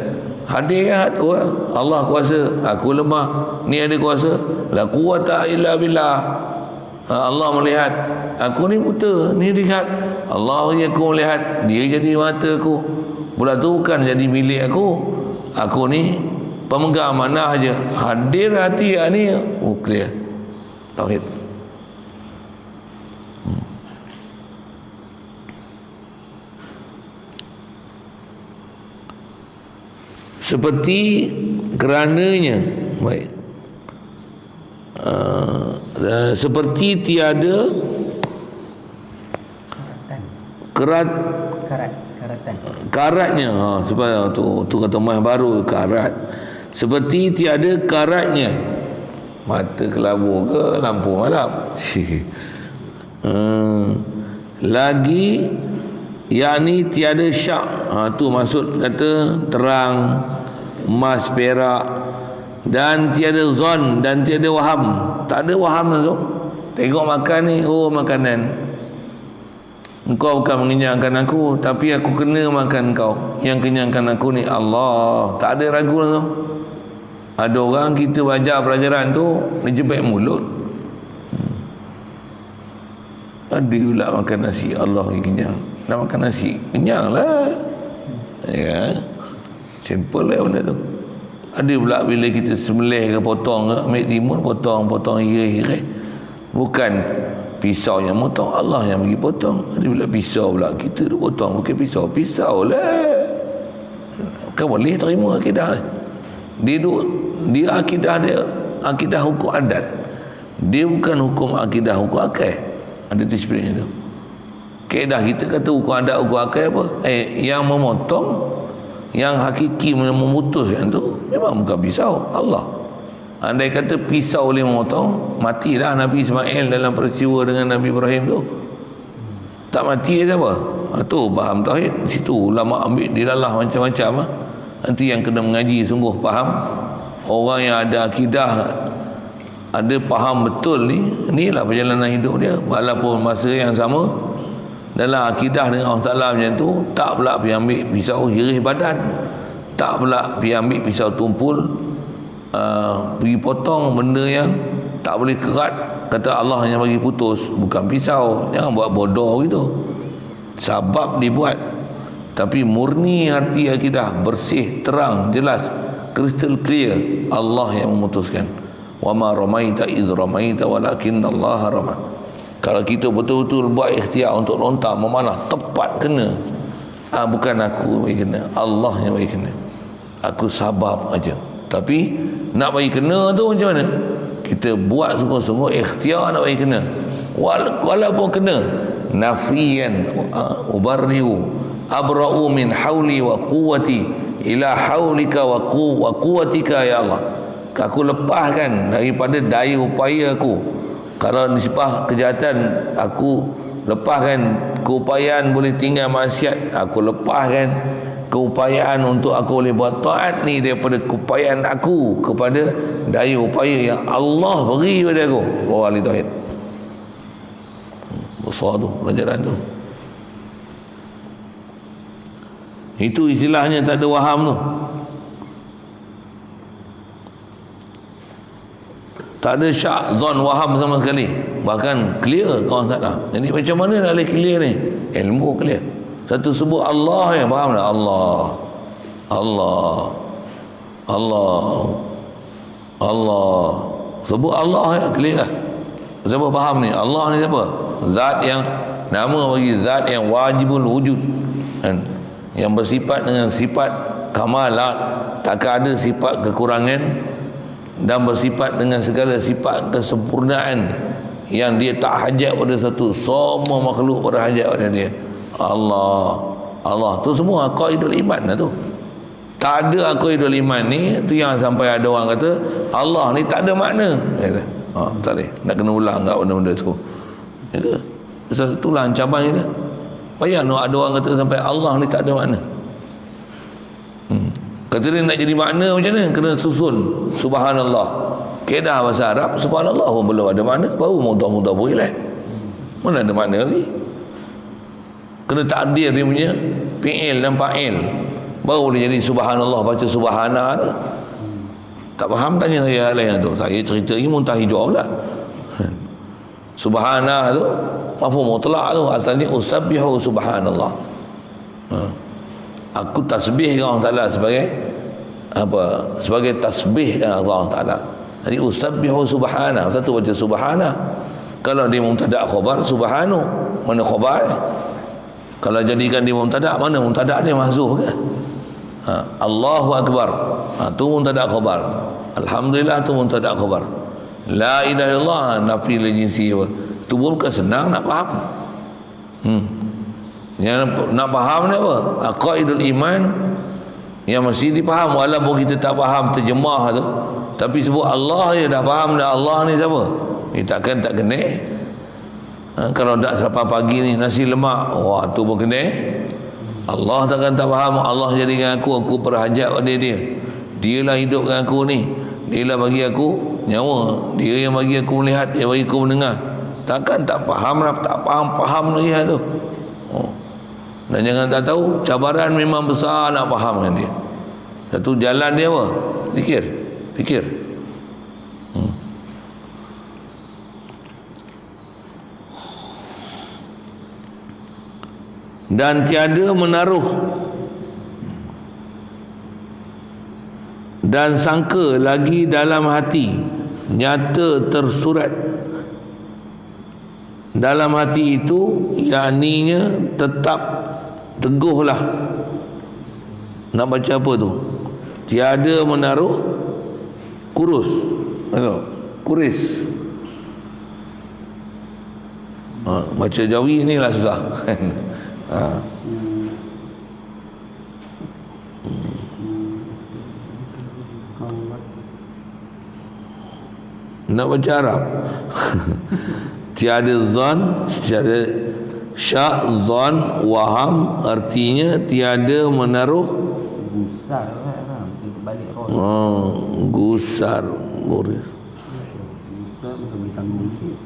Hadir tu lah. Allah kuasa, aku lemah, ni ada kuasa. La quwata illa billah. Allah melihat, aku ni buta, ni lihat. Allah yang aku melihat, dia jadi mata aku. Pula tu bukan jadi milik aku. Aku ni pemegang amanah aja. Hadir hati ni, clear. Tauhid. Seperti kerananya, baik. Seperti tiada karatnya. Sebab tu kata emas baru, karat. Seperti tiada karatnya. Mata kelabu ke lampu malam. Lagi yakni tiada syak. Tu maksud kata terang, emas perak, dan tiada zon, dan tiada waham. Tak ada waham langsung. Tengok makan ni, makanan. Engkau bukan mengenyangkan aku, tapi aku kena makan kau. Yang kenyangkan aku ni Allah. Tak ada ragu langsung. Ada orang kita belajar pelajaran tu dijepit mulut. Ada pula makan nasi, Allah yang kenyang. Nak makan nasi, kenyang lah. Ya, simple lah benda tu. Ada pula bila kita sembelih ke potong ke, ambil timun, potong hirai-hirai. Bukan pisau yang potong, Allah yang bagi potong. Ada pula pisau pula, kita tu potong, bukan pisau lah. Kan boleh terima akidah ni. Dia akidah dia, akidah hukum adat. Dia bukan hukum akidah hukum akal. Ada spiritnya tu. Kaedah kita kata hukum adat, hukum akal apa? Yang memotong, yang hakiki memutuskan tu memang bukan pisau, Allah. Andai kata pisau boleh memotong, matilah Nabi Ismail dalam peristiwa dengan Nabi Ibrahim tu. Tak mati siapa? Tu faham tauhid. Situ ulama ambil dilalah macam-macam. Nanti yang kena mengaji sungguh faham. Orang yang ada akidah, ada faham betul ni, inilah perjalanan hidup dia. Walaupun masa yang sama dalam akidah dengan Allah Ta'ala macam tu, tak pula pergi ambil pisau hirih badan, tak pula pergi ambil pisau tumpul, pergi potong benda yang tak boleh kerat, kata Allah yang bagi putus, bukan pisau. Jangan buat bodoh gitu. Sabab dibuat, tapi murni hati akidah, bersih, terang, jelas, crystal clear, Allah yang memutuskan. Wa ma ramaita idh ramaita walakinna Allah rama. Kalau kita betul-betul buat ikhtiar untuk lontar memanah, tepat kena, bukan aku bagi kena, Allah yang bagi kena. Aku sabab aja. Tapi nak bagi kena tu macam mana? Kita buat sungguh-sungguh ikhtiar nak bagi kena. Walaupun kena, nafiyan ubarrihu abra'u min hauli wa quwwati ila haulika wa quwwatika ya Allah. Aku lepaskan daripada daya upaya aku. Kalau nisbah kejahatan, aku lepaskan keupayaan boleh tinggal maksiat, aku lepaskan keupayaan untuk aku boleh buat taat ni daripada keupayaan aku kepada daya upaya yang Allah beri pada aku. Wali tauhid besar tu pelajaran tu. Itu istilahnya tak ada waham tu. Tak ada syak, zon, waham sama sekali. Bahkan clear kau tak ada. Jadi macam mana nak boleh clear ni? Ilmu clear. Satu sebut Allah ya, faham tak? Allah, Allah, Allah, Allah. Sebut Allah ya, clear. Siapa faham ni? Allah ni siapa? Zat yang, nama bagi zat yang wajibul wujud, kan? Yang bersifat dengan sifat kamalat, takkan ada sifat kekurangan, dan bersifat dengan segala sifat kesempurnaan yang dia tak hajat pada satu. Semua makhluk pada hajat pada dia. Allah, Allah tu semua aqaidul iman lah tu. Tak ada aqaidul iman ni, tu yang sampai ada orang kata Allah ni tak ada makna. Tak boleh, nak kena ulang kat benda-benda tu. Itulah ancaman kita. Bayang ada orang kata sampai Allah ni tak ada makna. Kata dia nak jadi makna macam mana? Kena susun subhanallah. Kaedah bahasa Arab, subhanallah pun belum ada makna, baru mudah-mudah boleh. Mana ada makna lagi? Kena takdir dia punya fi'il dan fa'il, baru dia jadi subhanallah, baca subhana tu. Tak faham, tanya saya lain tu. Saya cerita ni muntah hijau pula. Subhana tu mafhum mutlak tu, asalnya usabbihu subhanallah. Aku tasbih dengan Allah Ta'ala sebagai apa? Sebagai tasbih dengan Allah Ta'ala. Jadi usabbihu subhana, satu baca subhana. Kalau dia mubtada' khabar, subhanu, mana khabar? Kalau jadikan dia mubtada', mana mubtada' dia mahzuf ke? Allahu akbar, tu mubtada' khabar. Alhamdulillah, tu mubtada' khabar. La ilaha illallah, nafi li jinsi. Tu pun bukan senang nak faham. Yang nak faham ni apa? Aqaidul iman yang mesti dipaham, walaupun kita tak faham terjemah tu, tapi sebut Allah je dah faham dah. Allah ni siapa? Takkan tak kena. Kalau tak selepas pagi ni nasi lemak, wah tu pun kena. Allah takkan tak faham. Allah jadikan aku berhajat pada dia. Dialah hidupkan aku ni, dialah bagi aku nyawa, dia yang bagi aku melihat, dia bagi aku mendengar. Takkan tak faham, tak faham lagi tu. Dan jangan tak tahu, cabaran memang besar nak faham dengan dia. Satu jalan dia apa? Fikir. Dan tiada menaruh dan sangka lagi dalam hati, nyata tersurat dalam hati itu, yakninya tetap teguhlah. Nak baca apa tu? Tiada menaruh kurus, kuris. Baca Jawi ni lah susah. Nak baca Arab. Tiada zon, tiada syak, zon, waham, artinya tiada menaruh gusar kan, balik roh. Gusar, guris. Gusar macam tanggung sikit.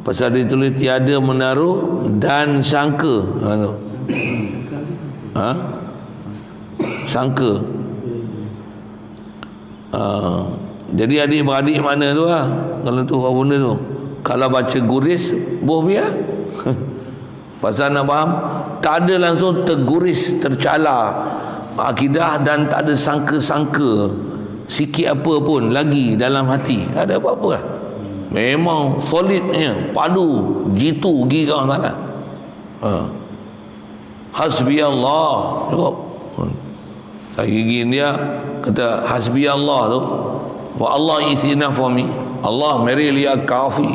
Pasal dia tulis tiada menaruh dan sangka. Sangka. Jadi adik-beradik mana tu lah, kalau tu apa benda tu, kalau baca guris boh biar. Pasal nak faham, tak ada langsung terguris, tercala akidah dan tak ada sangka-sangka sikit apa pun lagi dalam hati. Ada apa-apa lah. Memang solidnya, padu, jitu pergi ke orang Ta'ala. Hasbi Allah cukup. Gigi dia kata hasbi Allah tu, wa Allah is enough for me, Allah merilia kafi.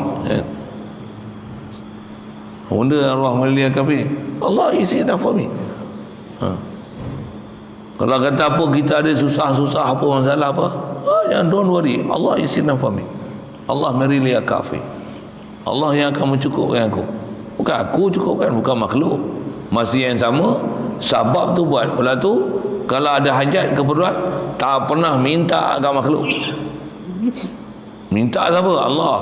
Benda Allah merilia kafi, Allah is enough for me. Kalau kata apa kita ada susah-susah apa masalah apa, jangan, don't worry, Allah is enough for me, Allah merilia kafi. Allah yang akan mencukupkan aku, bukan aku cukupkan, bukan makhluk. Masih yang sama, sabab tu buat. Pula tu kalau ada hajat, keperluan, tak pernah minta kat makhluk. Minta siapa? Allah.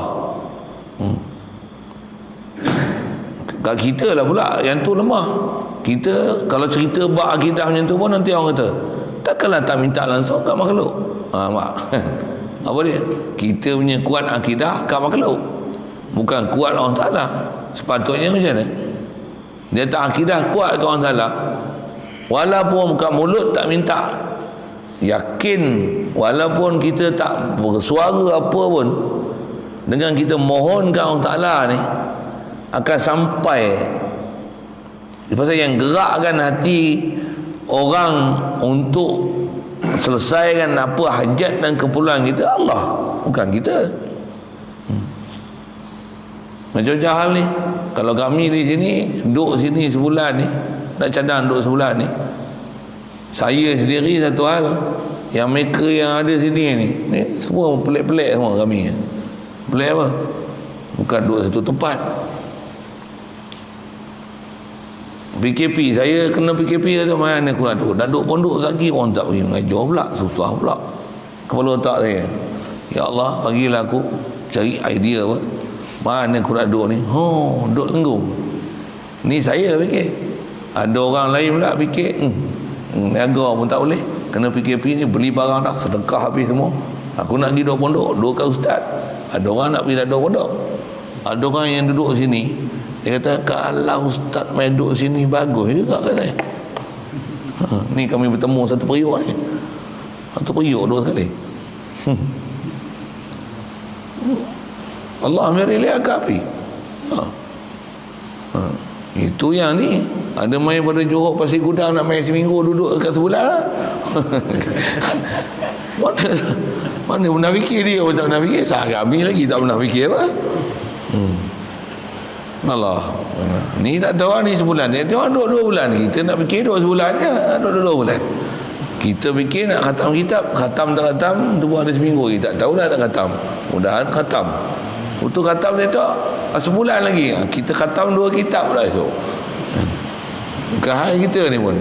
Kat kita lah pula yang tu lemah. Kita kalau cerita bab akidah macam tu pun nanti orang kata, takkanlah tak minta langsung kat makhluk. Mak. Apa dia? Kita punya kuat akidah kat makhluk, bukan kuat Allah Ta'ala. Sepatutnya macam mana? Dia tak akidah kuat kat Allah Ta'ala, walaupun buka mulut tak minta, yakin walaupun kita tak bersuara apa pun, dengan kita mohon kat Allah Ta'ala ni akan sampai. Pasal yang gerakkan hati orang untuk selesaikan apa hajat dan keperluan kita, Allah, bukan kita. Macam-macam hal ni. Kalau kami di sini, duduk sini sebulan ni, nak cadang duduk sebulan ni, saya sendiri satu hal, yang mereka yang ada sini ni semua pelik-pelik semua kami. Pelik apa? Bukan duduk satu tempat. PKP, saya kena PKP tu, mana aku nak duduk? Nak duduk pondok lagi, orang tak pergi mengajar pula, susah pula kepala otak saya. Ya Allah, bagilah aku cari idea apa, mana aku nak duduk ni. Duduk tenggung ni saya fikir. Ada orang lain pula fikir niaga pun tak boleh, kena PKP ni, beli barang dah, sedekah habis semua. Aku nak pergi duduk pondok, duduk kat ustaz. Ada orang nak pergi duduk pondok. Ada orang yang duduk sini, dia kata kalau ustaz main duduk sini bagus juga kata. Ni kami bertemu satu periuk ni, satu periuk dua sekali. Allah merilia kafi. Itu yang ni ada main pada Johor Pasir Gudang, nak main seminggu duduk dekat sebulan lah. Mana pernah fikir dia, tak pernah fikir. Kami lagi tak pernah fikir apa. Allah, ni tak tahu ni sebulan, dia orang duduk 2 bulan. Kita nak fikir 2 sebulan je, duduk 2 bulan. Kita fikir nak khatam kitab, khatam tak khatam, tu ada seminggu, kita tak tahu dah nak khatam. Mudahan khatam. Untuk khatam dia tak, sebulan lagi kita khatam 2 kitab pula esok. Bukan hari kita ni pun.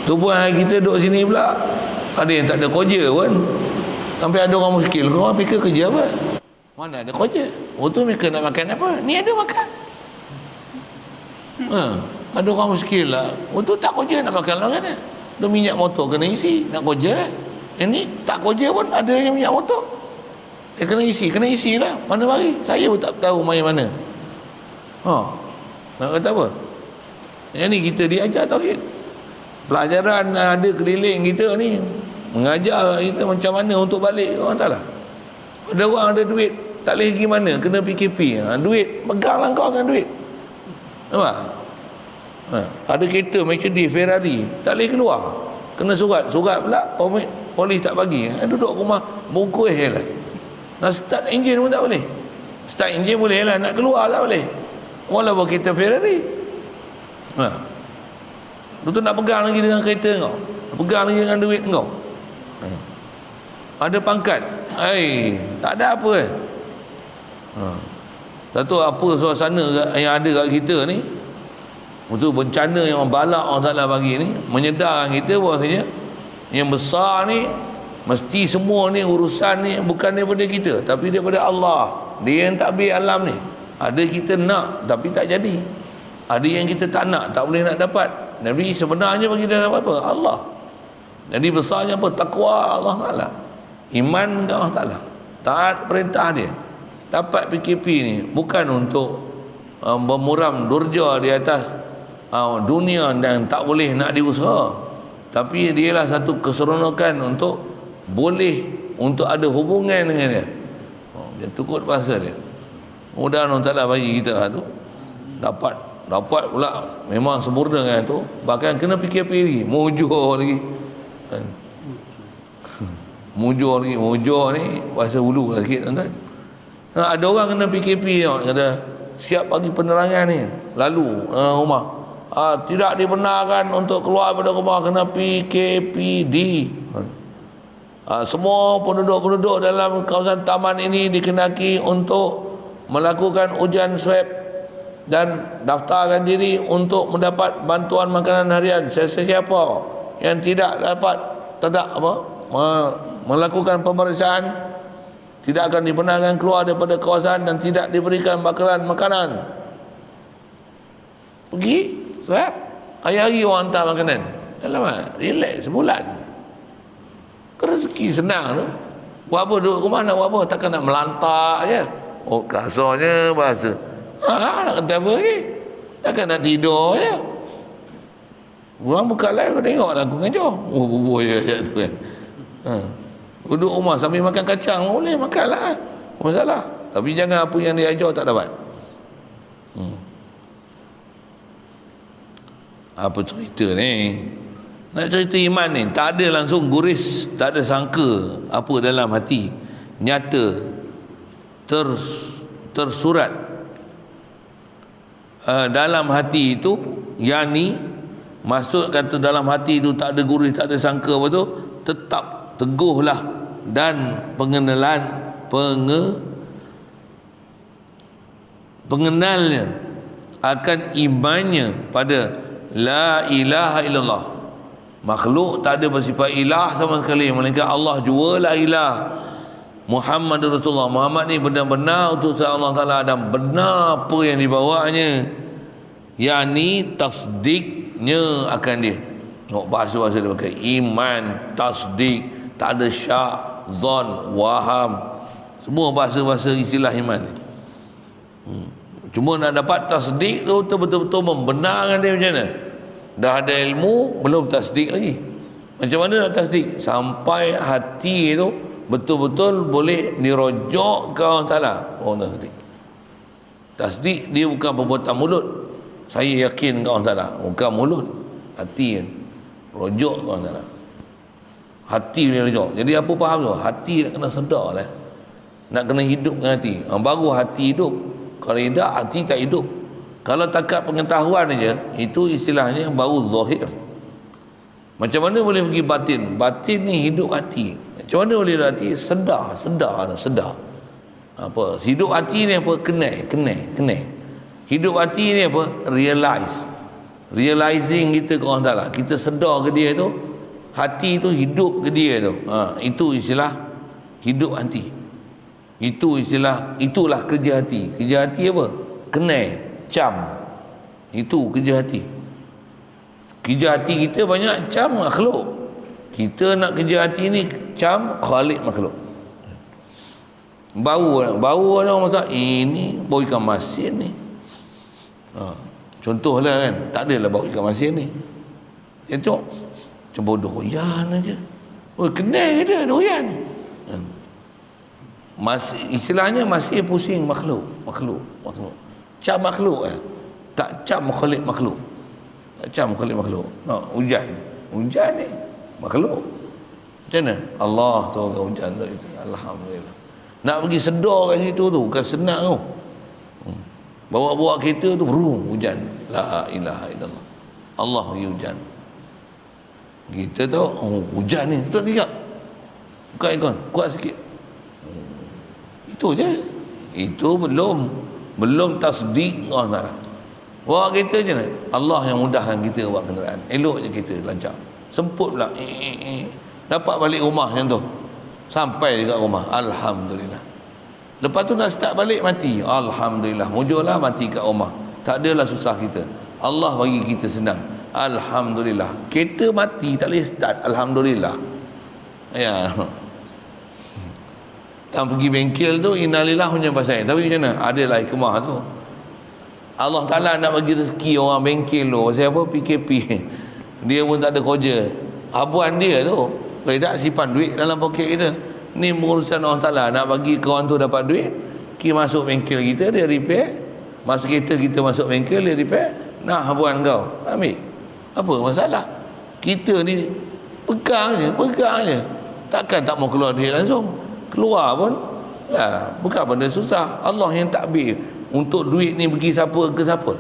Tu pun hari kita duduk sini pula, ada yang tak ada kerja pun. Sampai ada orang muskil, kau orang fikir kerja apa? Mana ada kerja? Tu mereka nak makan apa? Ni ada makan. Ada orang muskil lah, tu tak kerja nak makan lah kan. Ada minyak motor kena isi, nak kerja. Ini tak kerja pun ada yang minyak motor, kena isi lah. Mana mari? Saya pun tak tahu main mana. Nak kata apa? Yang ni kita diajar tauhid. Pelajaran ada keliling kita ni, mengajar kita macam mana untuk balik orang Ta'ala. Ada orang ada duit, tak boleh pergi mana, kena PKP. Duit, peganglah kau dengan duit. Nampak? Ada kereta Mercedes Ferrari, tak boleh keluar, kena surat pula, polis tak bagi. Duduk rumah bungkus je lah. Nak start enjin pun tak boleh. Start enjin boleh lah, nak keluar tak boleh. Walaupun kereta Ferrari. Lu tu nak pegang lagi dengan kereta kau, pegang lagi dengan duit kau. Ada pangkat, tak ada apa Satu apa suasana yang ada kat kita ni, itu bencana yang balak Allah Ta'ala bagi ni, menyedarkan kita bahawasanya yang besar ni, mesti semua ni urusan ni bukan daripada kita, tapi daripada Allah. Dia yang takbir alam ni. Ada kita nak tapi tak jadi. Ada yang kita tak nak, tak boleh nak dapat. Nabi sebenarnya bagi dia apa? Allah. Jadi besarnya apa? Takwa Allah Ta'ala. Iman ke Allah Ta'ala. Taat perintah dia. Dapat PKP ni bukan untuk memuram durja di atas dunia dan tak boleh nak diusaha, tapi dia lah satu keseronokan untuk boleh untuk ada hubungan dengan dia. Dia tukut bahasa dia. Mudah Allah Ta'ala bagi kita tu dapat pula memang sempurna kan tu, bahkan kena PKP lagi, mujur lagi kan. Mujur ni bahasa hulu sikit tuan-tuan. Ada orang kena PKP kata siap bagi penerangan ni lalu rumah tidak dibenarkan untuk keluar daripada rumah, kena PKPD. Semua penduduk-penduduk dalam kawasan taman ini dikenaki untuk melakukan ujian swab dan daftarkan diri untuk mendapat bantuan makanan harian. Sesiapa yang tidak dapat melakukan pemeriksaan tidak akan dibenarkan keluar daripada kawasan dan tidak diberikan bakalan makanan. Pergi swab, hari-hari orang hantar makanan. Alamak, relax sebulan. Rezeki senang tu. Buat apa duduk rumah, nak buat apa? Takkan nak melantak je. Oh, kasarnya bahasa. Nak kata apa lagi? Takkan nak tidur je. Orang buka live kau tengok lah aku ngajar. Bubur je tu kan. Duduk rumah sambil makan kacang boleh makan lah, masalah. Tapi jangan apa yang dia ajar tak dapat. Apa cerita ni? Nak cerita iman ni, tak ada langsung guris, tak ada sangka apa dalam hati, nyata tersurat dalam hati itu. Yang ni maksud kata dalam hati itu tak ada guris, tak ada sangka apa tu, tetap teguhlah dan pengenalnya akan imannya pada la ilaha illallah. Makhluk tak ada bersifat ilah sama sekali, melainkan Allah jualah ilah. Muhammad Rasulullah, Muhammad ni benar-benar utusan Allah Ta'ala dan benar apa yang dibawanya, yakni tasdiknya akan dia. Bahasa-bahasa dia pakai iman, tasdik, tak ada syak, zon, waham, semua bahasa-bahasa istilah iman ni. Cuma nak dapat tasdik tu betul-betul membenarkan dia macam mana. Dah ada ilmu, belum tasdik lagi. Macam mana nak tasdik? Sampai hati tu betul-betul boleh dirojok ke Allah Ta'ala. Tasdik. Tasdik dia bukan perbuatan mulut. Saya yakin ke Allah Ta'ala, bukan mulut, hati kan. Rojok ke Allah Ta'ala. Hati dia rojok. Jadi apa faham tu? Hati nak kena sedar lah. Nak kena hidupkan hati. Baru hati hidup. Kalau tidak, hati tak hidup. Kalau takat pengetahuan aja, itu istilahnya baru zahir. Macam mana boleh pergi batin? Batin ni hidup hati. Macam mana boleh hidup hati? Sedar. Apa? Hidup hati ni apa? Kenal. Hidup hati ni apa? Realizing kita ke orang Ta'ala. Kita sedar ke dia tu, hati tu hidup ke dia tu. Itu istilah hidup hati. Itulah kerja hati. Kerja hati apa? Kenal, cam. Itu kerja hati. Kerja hati kita banyak cam makhluk. Kita nak kerja hati ni cam khalik makhluk. Bau ada orang masak, ini bau ikan masin ni. Contohlah kan, tak adalah bau ikan masin ni. Dia tengok macam bau doyan aja. Kenal dia doyan. Istilahnya masih pusing makhluk. Cam makhluk tak cam khalik makhluk. Hujan ni makhluk. Macam mana? Allah turunkan hujan tu itu. Alhamdulillah. Nak pergi sedar kat situ tu bukan senang tu. Bawa kereta tu hujan. La ilaha illallah. Allah hujan. Kita tu hujan ni betul tidak? Buka ikon, kuat sikit. Itu je. Itu belum tasdik Allah Ta'ala. Bawa kereta je nak. Allah yang mudahkan kita buat kenderaan. Elok je kita lancar. Semput pula. Dapat balik rumah macam tu. Sampai dekat rumah. Alhamdulillah. Lepas tu nak start balik mati. Alhamdulillah, mujurlah mati kat rumah. Tak adalah susah kita. Allah bagi kita senang. Alhamdulillah. Kereta mati tak boleh start. Alhamdulillah. Ya. Tak pergi bengkel tu innalillah punya pasal. Tapi macam mana? Adalah hikmah tu. Allah Ta'ala nak bagi rezeki orang bengkel tu. Pasal apa? PKP. Dia pun tak ada kerja. Habuan dia tu. Kalau tak simpan duit dalam poket kita. Ni urusan Allah Ta'ala. Nak bagi kawan tu dapat duit. Kita masuk bengkel kita, dia repair. Masuk kereta kita masuk bengkel, dia repair. Nah, habuan kau. Ambil. Apa masalah? Kita ni pegang je. Takkan tak mau keluar duit langsung. Keluar pun ya, bukan benda susah. Allah yang takbir untuk duit ni pergi siapa ke siapa.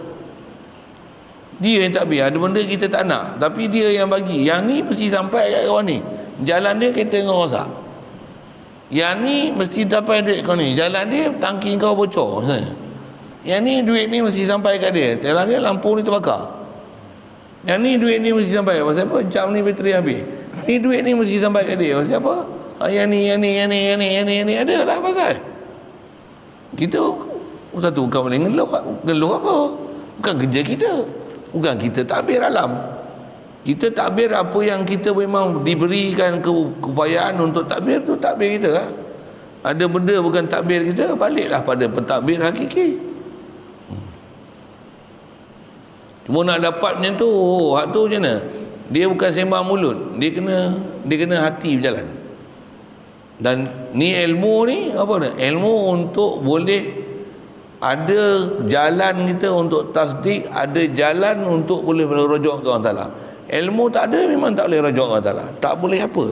Dia yang takbir. Ada benda kita tak nak, tapi dia yang bagi. Yang ni mesti sampai kat kawan ni. Jalan dia kereta kau rosak. Yang ni mesti dapat duit kau ni. Jalan dia tangki kau bocor. Yang ni duit ni mesti sampai kat dia. Jalan dia lampu ni terbakar. Yang ni duit ni mesti sampai. Pasal apa? Jam ni bateri habis. Ni duit ni mesti sampai kat dia. Pasal apa? Yang ni ada lah pasal. Kita satu bukan boleh ngeluh apa. Bukan kerja kita. Bukan kita takbir alam. Kita takbir apa yang kita memang diberikan keupayaan untuk takbir tu, takbir kita lah. Ada benda bukan takbir kita, baliklah pada pentakbir hakiki. Cuma nak dapat macam tu, hak tu macam mana? Dia bukan sembang mulut, dia kena hati berjalan. Dan ni ilmu ni apa ni? Ilmu untuk boleh ada jalan kita untuk tasdik, ada jalan untuk boleh merujuk ke Allah Ta'ala. Ilmu tak ada, memang tak boleh rujuk ke Allah Ta'ala. Tak boleh apa.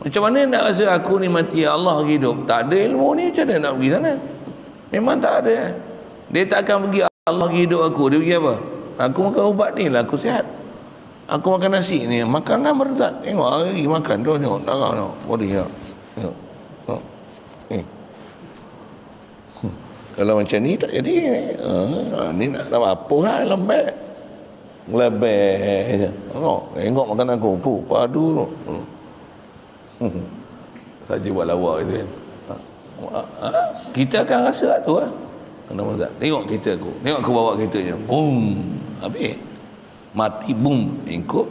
Macam mana nak rasa aku ni mati, Allah hidup? Tak ada ilmu ni, macam mana nak pergi sana? Memang tak ada. Dia tak akan pergi Allah hidup aku. Dia pergi apa? Aku makan ubat ni lah, aku sihat. Aku makan nasi ni, makanan berzat. Tengok hari makan tu, tengok darah tengok, body tengok. Kalau macam ni tak jadi. Ni nak tahu apa lah, lembek. Lebih tengok makan aku padu tu. Saja buat lawa gitu kan. Kita akan rasa tu lah. Kenapa tak? Tengok kereta aku. Tengok aku bawa kereta je. Boom. Habis. Mati boom. Ingkup.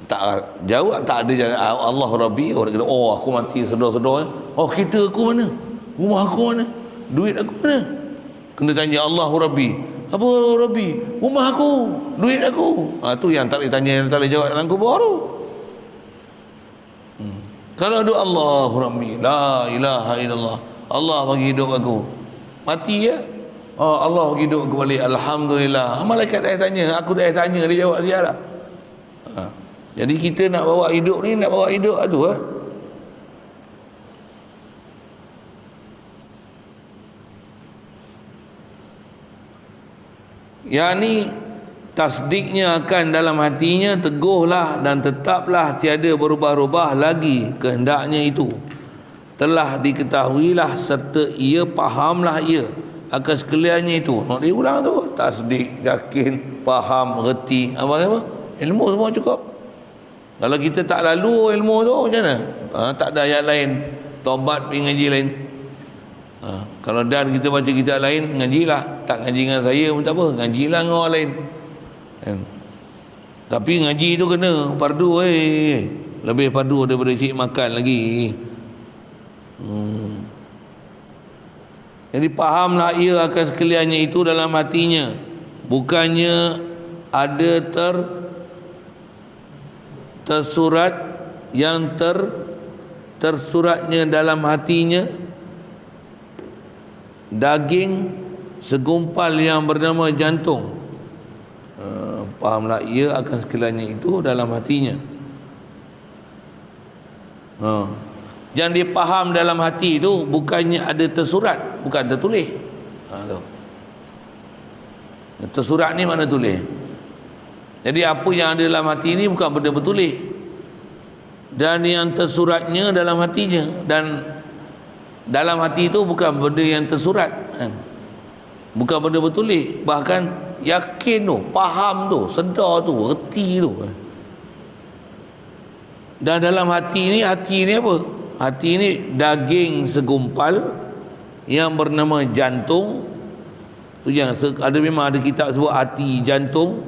Tak jawab, tak ada jalan. Allah Rabbi. Orang kata, oh aku mati sedar-sedar. Oh kereta aku mana? Rumah aku mana? Duit aku mana? Kena tanya Allah Rabbi. Apa Rabbi? Rumah aku, duit aku. Tu yang tak boleh tanya, yang tak boleh jawab dalam kubur tu. Kalau doa Allah Rabbi, la ilaha illallah, Allah bagi hidup aku. Mati ya? Allah bagi hidup aku balik. Alhamdulillah. Malaikat tak tanya, aku tak tanya, dia jawab dia lah. Jadi kita nak bawa hidup ni, nak bawa hidup tu lah. Yang ni tasdiknya akan dalam hatinya, teguhlah dan tetaplah tiada berubah-ubah lagi kehendaknya itu. Telah diketahuilah serta ia fahamlah ia akan sekaliannya itu. Nak diulang tu, tasdik, yakin, faham, reti, apa-apa. Ilmu semua cukup. Kalau kita tak lalu ilmu tu macam mana? Tak ada ayat lain. Taubat pergi ngaji lain. Kalau dan kita baca kitab lain, ngajilah. Tak ngaji dengan saya pun tak apa, ngajilah dengan orang lain. Tapi ngaji tu kena fardu. Lebih fardu daripada cik makan lagi. Jadi fahamlah ia akan sekaliannya itu dalam hatinya. Bukannya ada tersurat yang tersuratnya dalam hatinya daging segumpal yang bernama jantung. Fahamlah ia akan sekaliannya itu dalam hatinya. Yang dia faham dalam hati itu bukannya ada tersurat, bukan tertulis. Tersurat ni mana tulis? Jadi apa yang ada dalam hati ni bukan benda bertulis. Dan yang tersuratnya dalam hatinya. Dan dalam hati itu bukan benda yang tersurat, bukan benda bertulis. Bahkan yakin tu, faham tu, sedar tu, reti tu. Dan dalam hati ni apa? Hati ni daging segumpal yang bernama jantung. Tu yang ada, memang ada kitab sebut hati jantung.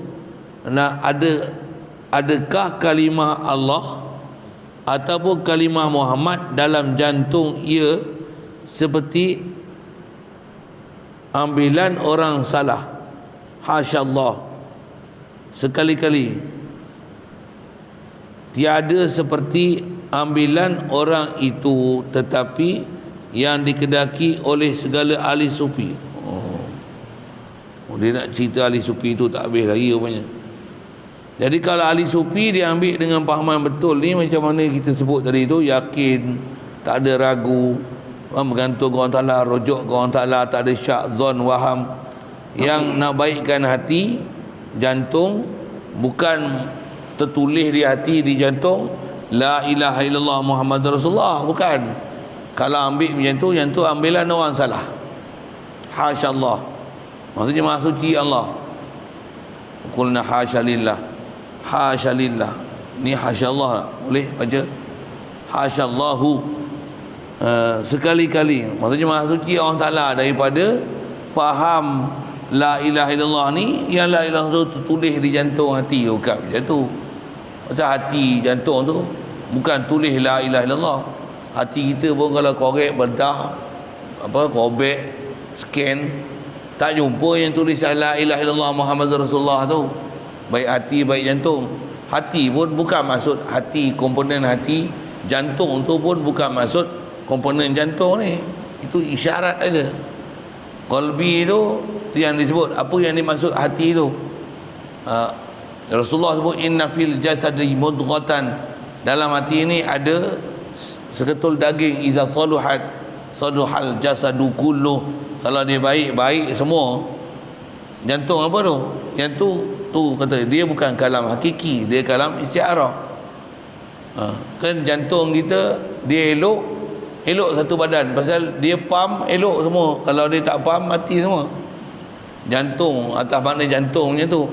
Nah, adakah kalimah Allah ataupun kalimah Muhammad dalam jantung ia seperti ambilan orang salah? Hasyallah, sekali-kali tiada seperti ambilan orang itu, tetapi yang dikedaki oleh segala ahli sufi. Dia nak cerita ahli sufi tu tak habis lagi rupanya. Jadi kalau ahli sufi dia ambil dengan fahaman betul ni, macam mana kita sebut tadi tu, yakin, tak ada ragu, bergantung ke orang Ta'ala, rujuk ke orang Ta'ala, tak ada syak, zon, waham. Yang nak baikkan hati jantung, bukan tertulis di hati, di jantung la ilaha illallah Muhammad Rasulullah, bukan. Kalau ambil macam tu, yang tu ambilan orang salah. Hasyallah, maksudnya maha suci Allah. Qulna hasyalillah, hasyalillah. Ni hasyallah, boleh baca hasyallahu. Sekali-kali, maksudnya maha suci Allah Ta'ala daripada faham la ilaha illallah ni. Yang la ilaha tu tulis di jantung hati, bukan macam tu. Macam hati jantung tu bukan tulis la ilaha illallah. Hati kita pun kalau korek, bedah, kobek, scan, tak jumpa yang tulis la ilaha illallah Muhammad Rasulullah tu. Baik hati, baik jantung. Hati pun bukan maksud hati, komponen hati. Jantung tu pun bukan maksud komponen jantung ni. Itu isyarat aja. Qalbi tu yang disebut, apa yang dimaksud hati tu. Rasulullah sebut inna fil jasadi mudghatan, dalam hati ini ada seketul daging, iza saluhat saluhal jasadu kullu, kalau dia baik, baik semua. Jantung apa tu? Yang tu kata dia bukan kalam hakiki, dia kalam istiarah. Kan jantung kita dia elok satu badan, pasal dia pam elok semua. Kalau dia tak pam, mati semua. Jantung, atas makna jantung macam tu.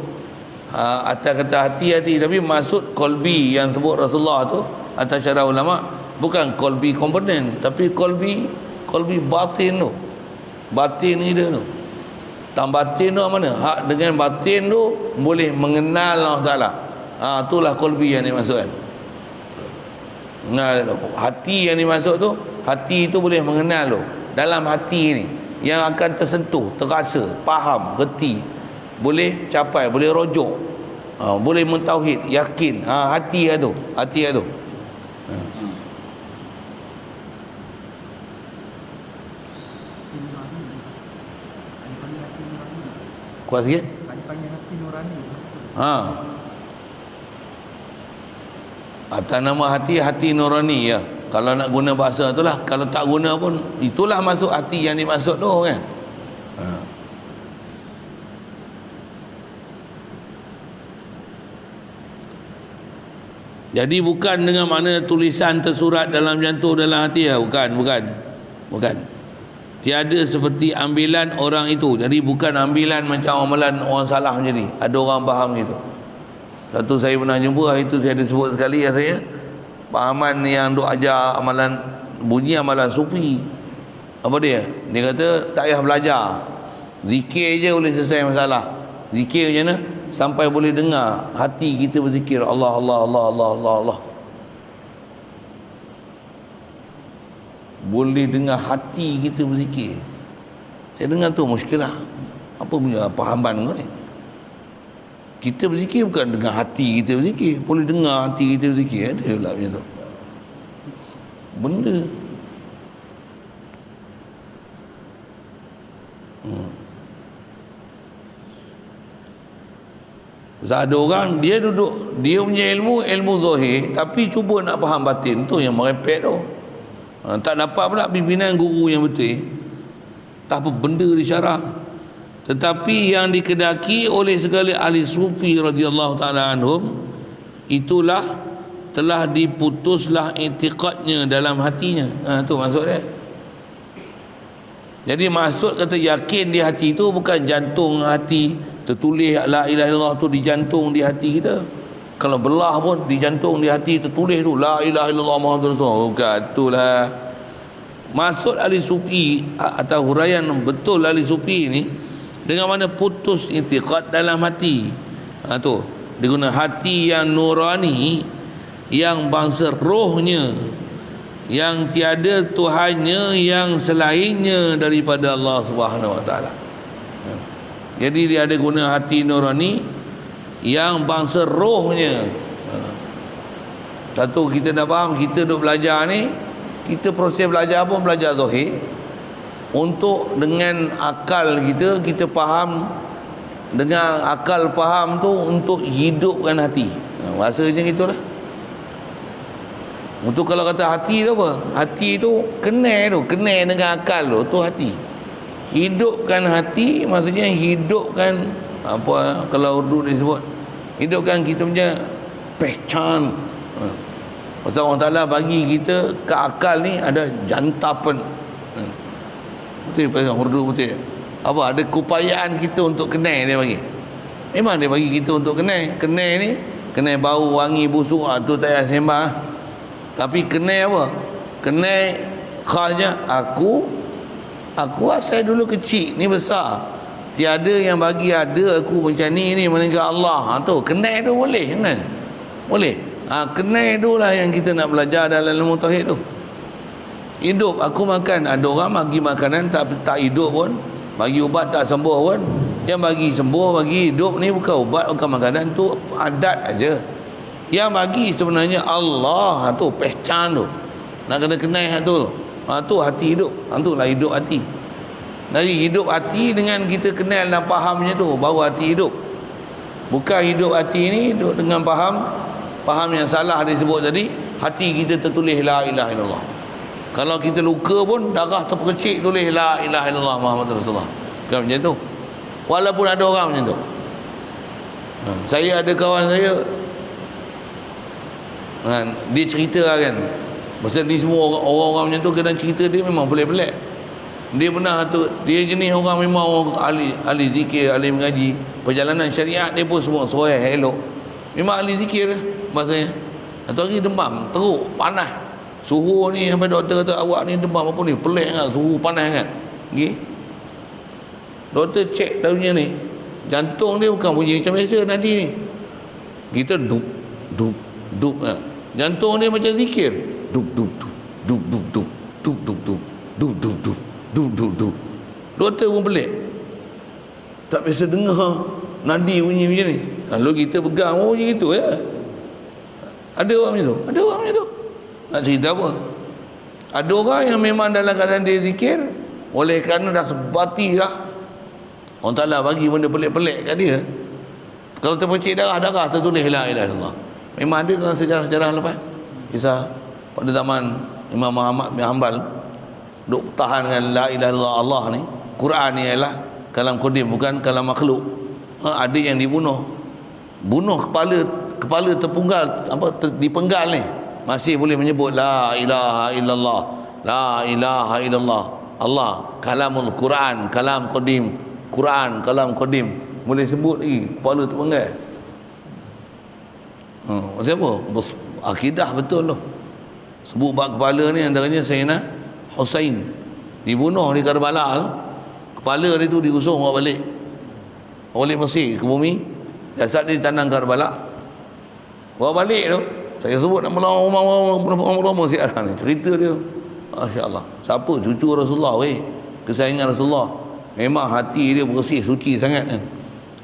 Atas kata hati-hati, tapi maksud kolbi yang sebut Rasulullah tu atas syarah ulama, bukan kolbi komponen, tapi kolbi batin tu. Batin ni dia tu. Tam batin tu mana? Hak dengan batin tu boleh mengenal Allah Ta'ala. Itulah kolbi yang dimaksudkan. Nah, hati yang dimaksud tu, hati tu boleh mengenal tu. Dalam hati ni yang akan tersentuh, terasa, faham, reti, boleh capai, boleh rojok, boleh mentauhid, yakin. Hati tu, hati tu. Kuat sikit. Hati nurani. Atas nama hati nurani ya. Kalau nak guna bahasa itulah, kalau tak guna pun itulah masuk hati yang dimaksud tu kan. Jadi bukan dengan mana tulisan tersurat dalam jantung, dalam hati ya, bukan. Tiada seperti ambilan orang itu. Jadi bukan ambilan macam amalan orang salah macam ni. Ada orang faham gitu. Satu saya pernah jumpa, hari itu saya ada sebut sekali ya, saya pahaman yang duk ajar amalan, bunyi amalan sufi. Apa dia? Dia kata tak payah belajar, zikir je boleh selesai masalah. Zikir macam mana? Sampai boleh dengar hati kita berzikir Allah Allah Allah Allah Allah Allah. Boleh dengar hati kita berzikir. Saya dengar tu muskilah. Apa punya pahaman kau ni? Kita berzikir bukan dengan hati kita berzikir. Boleh dengar hati kita berzikir. Ada pula macam tu benda. Sebab ada orang dia duduk, dia punya ilmu zahir, tapi cuba nak faham batin, tu yang merepek tu. Tak dapat pula pimpinan guru yang betul. Tak apa benda disyarah. Tetapi yang dikedaki oleh segala ahli sufi radhiyallahu taala anhum, itulah telah diputuslah i'tiqadnya dalam hatinya. Tu maksud dia. Jadi maksud kata yakin di hati itu bukan jantung hati tertulis la ilaha illallah tu di jantung di hati kita. Kalau belah pun di jantung, di hati tertulis tu la ilaha illallah Muhammadur Rasulullah. Bukan, itulah maksud ahli sufi atau huraian betul ahli sufi ni, dengan mana putus i'tiqad dalam hati. Tu dia guna hati yang nurani, yang bangsa rohnya, yang tiada Tuhannya yang selainnya daripada Allah Subhanahu Wa Taala. Jadi dia ada guna hati nurani yang bangsa rohnya. Satu, kita dah faham, kita duk belajar ni, kita proses belajar pun belajar zahir. Untuk dengan akal kita, kita faham, dengan akal faham tu untuk hidupkan hati. Bahasa macam itulah. Untuk kalau kata hati tu apa? Hati tu kenal dengan akal tu hati. Hidupkan hati maksudnya hidupkan apa, kalau urdu dia sebut, hidupkan kita punya pehcan. Pasal Allah Ta'ala bagi kita ke akal ni ada jantapan. Betul pasal urdu betul. Apa, ada keupayaan kita untuk kenal dia bagi. Memang dia bagi kita untuk kenal. Kenal ni, kenal bau, wangi, busuk, tu tak payah sembang. Tapi kenal apa? Kenal khasnya aku asal dulu kecil ni besar, tiada yang bagi ada aku macam ni melainkan Allah. Tu kenal tu boleh, kenal boleh. Kenal tu lah yang kita nak belajar dalam ilmu tauhid tu. Hidup aku makan, ada orang bagi makanan tak hidup pun, bagi ubat tak sembuh pun. Yang bagi sembuh, bagi hidup ni bukan ubat, bukan makanan, tu adat aja. Yang bagi sebenarnya Allah. Tu pehcan tu, nak kena kenal tu. Tu hati hidup. Tu lah hidup hati. Dari hidup hati dengan kita kenal dan fahamnya tu, baru hati hidup. Bukan hidup hati ni hidup dengan faham yang salah disebut tadi. Hati kita tertulis la ilaha illallah. Kalau kita luka pun darah terpercik tulis la ilaha illallah Muhammadur Rasulullah. Kan macam tu. Walaupun ada orang macam tu. Saya ada kawan saya, dia cerita kan, pasal ni semua orang-orang macam tu kadang cerita dia memang pelik-pelik. Dia pernah tu, dia jenis orang memang orang ahli zikir, ahli mengaji, perjalanan syariat dia pun semua suai elok. Memang ahli zikir maksudnya. Atau lagi demam teruk, panas. Suhu ni sampai doktor kata awak ni demam apa ni, pelik kan, suhu panas kan. Okey. Doktor cek daunnya ni, jantung dia bukan bunyi macam biasa nadi ni. Kita dup kan. Jantung dia macam zikir. Dup. Doktor pun pelik. Tak biasa dengar nadi bunyi macam ni. Lalu kita pegang, oh macam itu ya. Ada orang macam tu. Ada orang macam tu. Nak cerita apa? Ada orang yang memang dalam keadaan dia zikir, oleh kerana dah sebati dah, Allah Ta'ala bagi benda pelik-pelik kat dia. Kalau terpercik darah tertulis la ilaha illallah. Memang ada dalam sejarah-sejarah lepas, kisah pada zaman Imam Muhammad bin Hanbal duk tahan dengan la ilaha illallah Allah ni. Quran ni ialah kalam qadim, bukan kalam makhluk. Ada yang bunuh kepala terpunggal, dipenggal ni, masih boleh menyebut la ilaha illallah, la ilaha illallah. Allah kalamul Quran, kalam qadim, Quran kalam qadim, boleh sebut lagi, kepala terpenggal. Maksud apa? Akidah betul tu. Sebut bab kepala ni antaranya Sayyidina Husain dibunuh di Karbala tu. Kepala dia tu diusung balik Mesir ke bumi. Jasad dia ditanam Karbala. Bawa balik tu, saya sebut nama lama siap ni. Cerita dia, masya-Allah. Siapa? Cucu Rasulullah kesayangan Rasulullah. Memang hati dia bersih, suci sangat kan.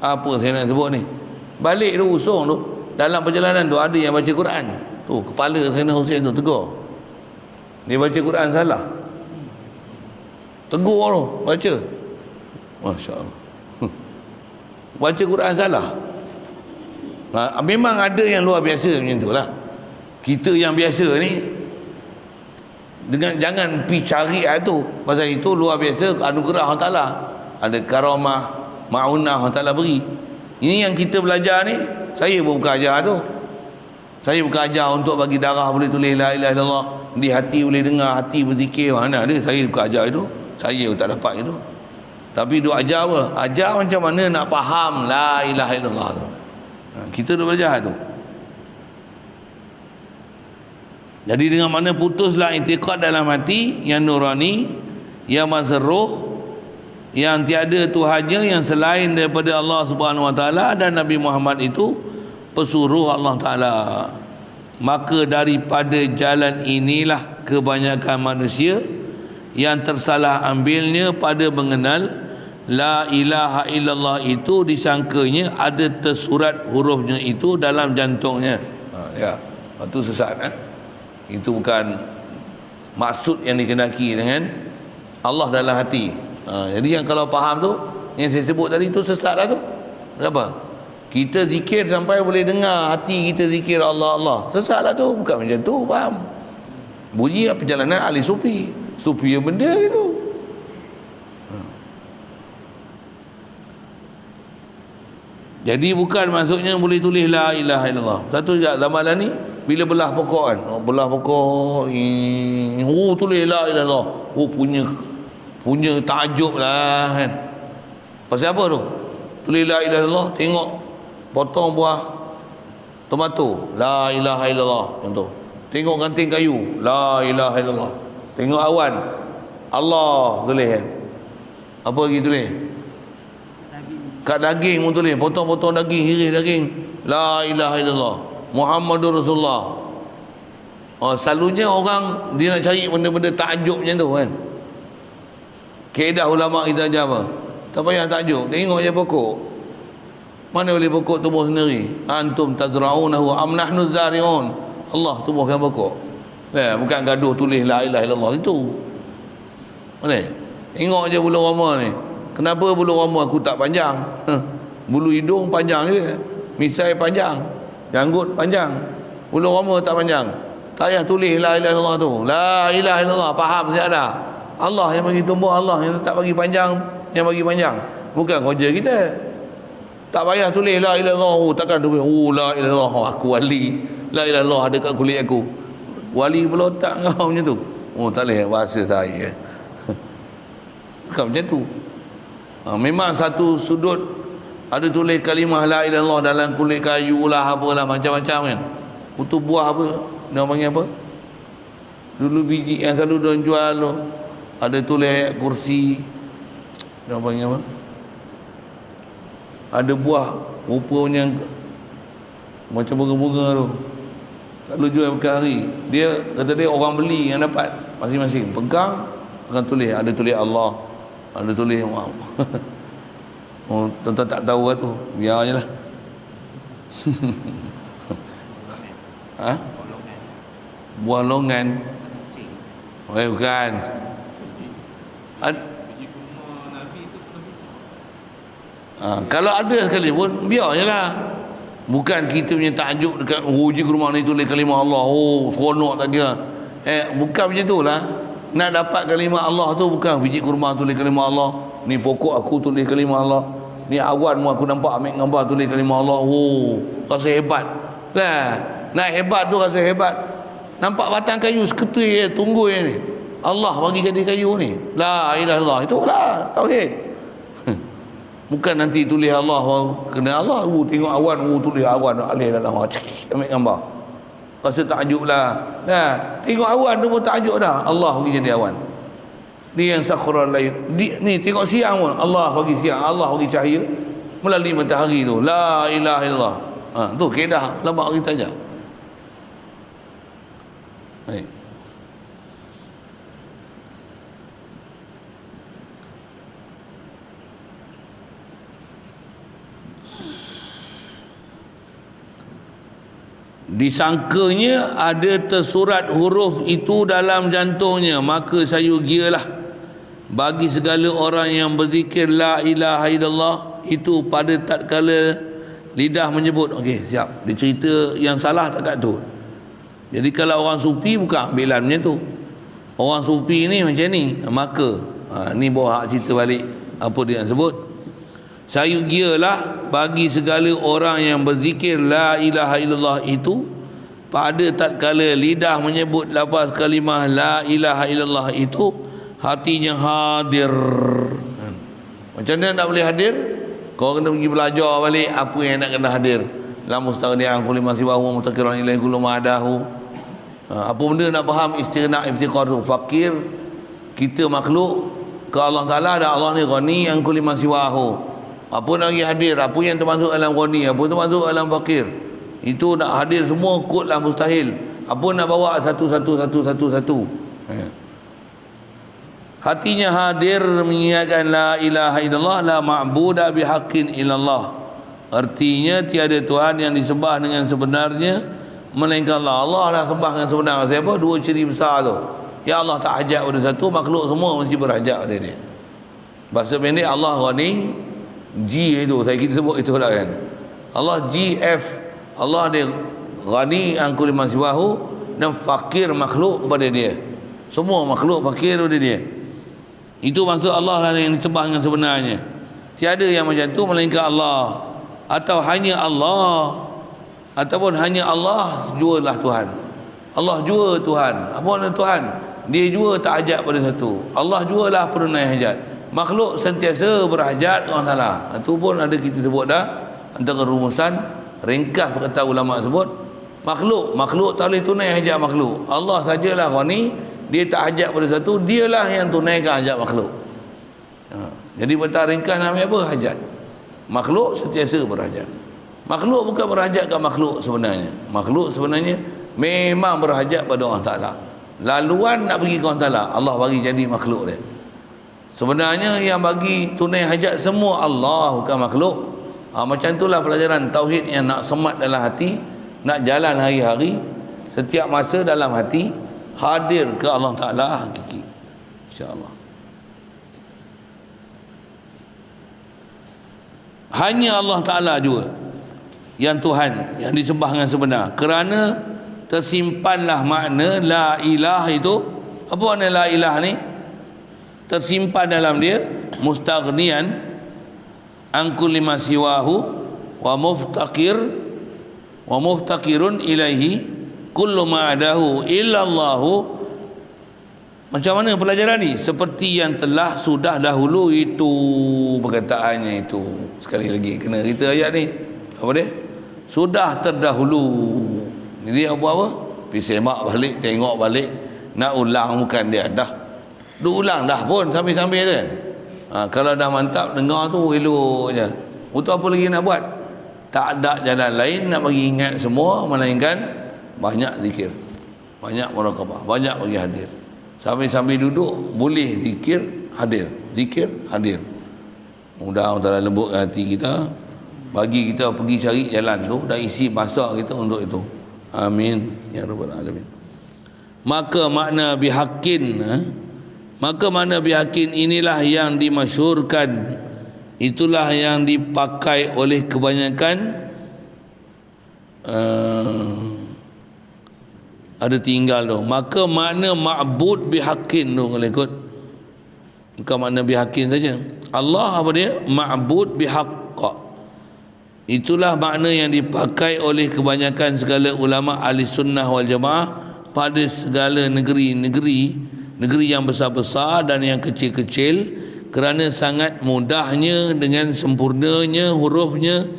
Apa saya nak sebut ni? Balik tu usung tu, dalam perjalanan tu ada yang baca Quran. Tu kepala Sayyidina Husain tu tegur. Dia baca Quran salah. Tegur tu, baca. Masya-Allah. Baca Quran salah. Memang ada yang luar biasa macam tu lah. Kita yang biasa ni dengan jangan pergi cari tu. Pasal itu luar biasa anugerah Allah Ta'ala. Ada karamah, ma'unah Allah Ta'ala beri. Ini yang kita belajar ni, saya pun bukan ajar tu. Saya bukan ajar untuk bagi darah boleh tulis la ilaha illallah, di hati boleh dengar, hati berzikir. Mana ada, saya bukan ajar itu. Saya pun tak dapat itu. Tapi duk ajar apa? Ajar macam mana nak faham la ilaha illallah tu. Kita duk belajar tu. Jadi dengan mana putuslah i'tiqad dalam hati yang nurani, yang mazruh, yang tiada Tuhannya yang selain daripada Allah Subhanahu Wa Taala, dan Nabi Muhammad itu pesuruh Allah Taala. Maka daripada jalan inilah kebanyakan manusia yang tersalah ambilnya pada mengenal la ilaha illallah itu disangkanya ada tersurat hurufnya itu dalam jantungnya. Ya, itu sesat. Itu bukan maksud yang dikenaki dengan Allah dalam hati. Jadi yang kalau faham tu, yang saya sebut tadi tu sesat lah tu. Kenapa? Kita zikir sampai boleh dengar hati kita zikir Allah Allah. Sesat lah tu, bukan macam tu, faham? Bunyi perjalanan ahli sufi. Sufi yang benda itu. Jadi bukan maksudnya boleh tulis la ilaha illallah. Satu juga zaman ni bila belah pokok kan, belah pokok, tulis la ilaha illallah. Punya takjub lah kan. Pasal apa tu? Tulis la ilaha illallah, tengok potong buah tomato, la ilaha illallah contoh. Tengok ranting kayu, la ilaha illallah. Tengok awan, Allah tulis kan. Apa lagi tulis? Kat daging pun tulis, potong-potong daging, hiris daging, la ilaha illallah Muhammadur Rasulullah. Selalunya orang dia nak cari benda-benda takjub macam tu kan. Kaedah ulama kita ajar apa? Tak payah takjub, tengok je pokok. Mana boleh pokok tumbuh sendiri? Antum tazra'unahu am nahnu zari'un. Allah tumbuhkan pokok. Bukan gaduh tulis la ilaha illallah itu. Boleh? Tengok je bulu roma ni. Kenapa bulu roma aku tak panjang? Bulu hidung panjang je, misai panjang, janggut panjang, bulu roma tak panjang. Tak payah tulis la ilaha illallah tu. La ilaha illallah, faham siap dah? Allah yang bagi tumbuh, Allah yang tak bagi panjang, yang bagi panjang. Bukan kerja kita. Tak payah tulis la ilaha illallah. Takkan tulis la ilaha illallah aku wali. La ilaha illallah ada kat kulit aku. Wali pula tak kau macam tu. Tak boleh bahasa saya. Bukan macam tu. Memang satu sudut ada tulis kalimah la ilaha illallah dalam kulit kayu lah, apalah macam-macam kan. Itu buah apa? Dia panggil apa? Dulu biji yang selalu dia jual tu, ada tulis ayat kursi. Dia panggil apa? Ada buah rupanya macam bunga-bunga tu. Selalu jual berkali hari. Dia kata dia orang beli yang dapat masing-masing pegang akan tulis, ada tulis Allah, ada tulis tuan-tuan tak tahu lah tu, biar je lah. Buah longan. Bukan. Kalau ada sekali pun biar je lah. Bukan kita punya takjub dekat uji ke rumah ni tulis kalimah Allah, seronok tak kira. Bukan macam tu lah. Nak dapat kalimah Allah tu bukan biji kurma tulis kalimah Allah, ni pokok aku tulis kalimah Allah, ni awan mu aku nampak ambil gambar tulis kalimah Allah. Rasa hebat lah. Nak hebat tu rasa hebat. Nampak batang kayu seketui tunggu ni, Allah bagi jadi kayu ni, la ilaha illallah, itulah tauhid. Bukan nanti tulis Allah kena Allah, tengok awan, tulis awan alih dalam ambil gambar, rasa takjub lah. Tengok awan tu pun takjub dah, Allah bagi jadi awan. Ni yang sakhural lail. Ni tengok siang pun, Allah bagi siang, Allah bagi cahaya melalui matahari tu, la ilaha illallah. Tu kaedah lama kita ajar. Baik. Disangkanya ada tersurat huruf itu dalam jantungnya, maka sayugialah bagi segala orang yang berzikir la ilaha illallah itu pada tatkala lidah menyebut. Okey, siap. Dia cerita yang salah tak kat tu. Jadi kalau orang sufi bukan ambilan macam tu. Orang sufi ni macam ni, maka ni bawa hak cerita balik apa dia yang sebut. Sayugialah bagi segala orang yang berzikir la ilaha illallah itu pada tatkala lidah menyebut lafaz kalimah la ilaha illallah itu hatinya hadir. Macam mana nak boleh hadir? Kau kena pergi belajar balik apa yang nak kena hadir. La mustaqdi'an kulli ma siwahu mutakiran ilaihi kullu ma adahu. Apa benda nak faham istighna iftiqar tu? Fakir kita makhluk ke Allah Ta'ala, dan Allah ni ghani an kulli ma siwahu. Apa lagi hadir, apa yang termasuk dalam ghani, apa termasuk dalam fakir, itu nak hadir semua kutlah mustahil. Apa nak bawa satu. Hatinya hadir mengingatkan la ilaha illallah, la ma'buda bihaqqin illallah. Artinya tiada Tuhan yang disembah dengan sebenarnya melainkan Allah. Allah lah sembah dengan sebenar. Siapa? Dua ciri besar tu. Ya Allah tak hajat pada satu, makhluk semua mesti berhajat pada dia. Bahasa pendek Allah ghani, G itu saya kita sebut itulah kan. Allah GF, Allah dia ghani an kulli ma siwahu, dan fakir makhluk kepada dia. Semua makhluk fakir kepada dia. Itu maksud Allah lah yang disembah dengan sebenarnya. Tiada yang macam tu melainkan Allah, atau hanya Allah, ataupun hanya Allah jualah Tuhan. Allah jua Tuhan. Apa makna Tuhan? Dia jua tak hajat pada satu. Allah jualah penunai hajat. Makhluk sentiasa berhajat Allah Ta'ala. Itu pun ada kita sebut dah, antara rumusan ringkas perkataan ulama sebut, makhluk tak boleh tunai hajat makhluk. Allah sajalah ghani, dia tak hajat pada satu, dialah yang tunaikan hajat makhluk. Jadi perkataan ringkas namanya apa? Hajat. Makhluk sentiasa berhajat. Makhluk bukan berhajat kat makhluk sebenarnya. Makhluk sebenarnya memang berhajat pada Allah Ta'ala. Laluan nak pergi ke Allah Ta'ala, Allah bagi jadi makhluk dia. Sebenarnya yang bagi tunai hajat semua Allah, bukan makhluk. Macam itulah pelajaran tauhid yang nak semat dalam hati, nak jalan hari-hari, setiap masa dalam hati hadir ke Allah Ta'ala hakiki, insya-Allah. Hanya Allah Ta'ala juga yang Tuhan, yang disembah dengan sebenar. Kerana tersimpanlah makna la ilah itu. Apa makna la ilah ni? Tersimpan dalam dia mustaghnian an kulli ma siwahu wa muftaqirun ilaihi kullu ma adahu illallahu. Macam mana pelajaran ni? Seperti yang telah sudah dahulu itu perkataannya itu. Sekali lagi kena kita ayat ni. Apa dia? Sudah terdahulu. Jadi apa-apa? Pergi semak balik, tengok balik, nak ulang bukan dia dah. Ulang dah pun sambil-sambil kan. Kalau dah mantap dengar tu elok je. Untuk apa lagi nak buat? Tak ada jalan lain nak bagi ingat semua melainkan banyak zikir, banyak muraqabah, banyak bagi hadir. Sambil-sambil duduk boleh zikir hadir, zikir hadir. Mudah Allah Ta'ala lembutkan hati kita, bagi kita pergi cari jalan tu dan isi masa kita untuk itu. Amin ya rabbal alamin. Maka makna bihaqqin, maka makna bihaqqin inilah yang dimasyhurkan, itulah yang dipakai oleh kebanyakan. Ada tinggal tu. Maka makna ma'bud bihaqqin tu kalau ikut, bukan makna bihaqqin saja. Allah apa dia? Ma'bud bihaqq. Itulah makna yang dipakai oleh kebanyakan segala ulama ahli sunnah wal jamaah pada segala negeri yang besar-besar dan yang kecil-kecil, kerana sangat mudahnya dengan sempurnanya hurufnya,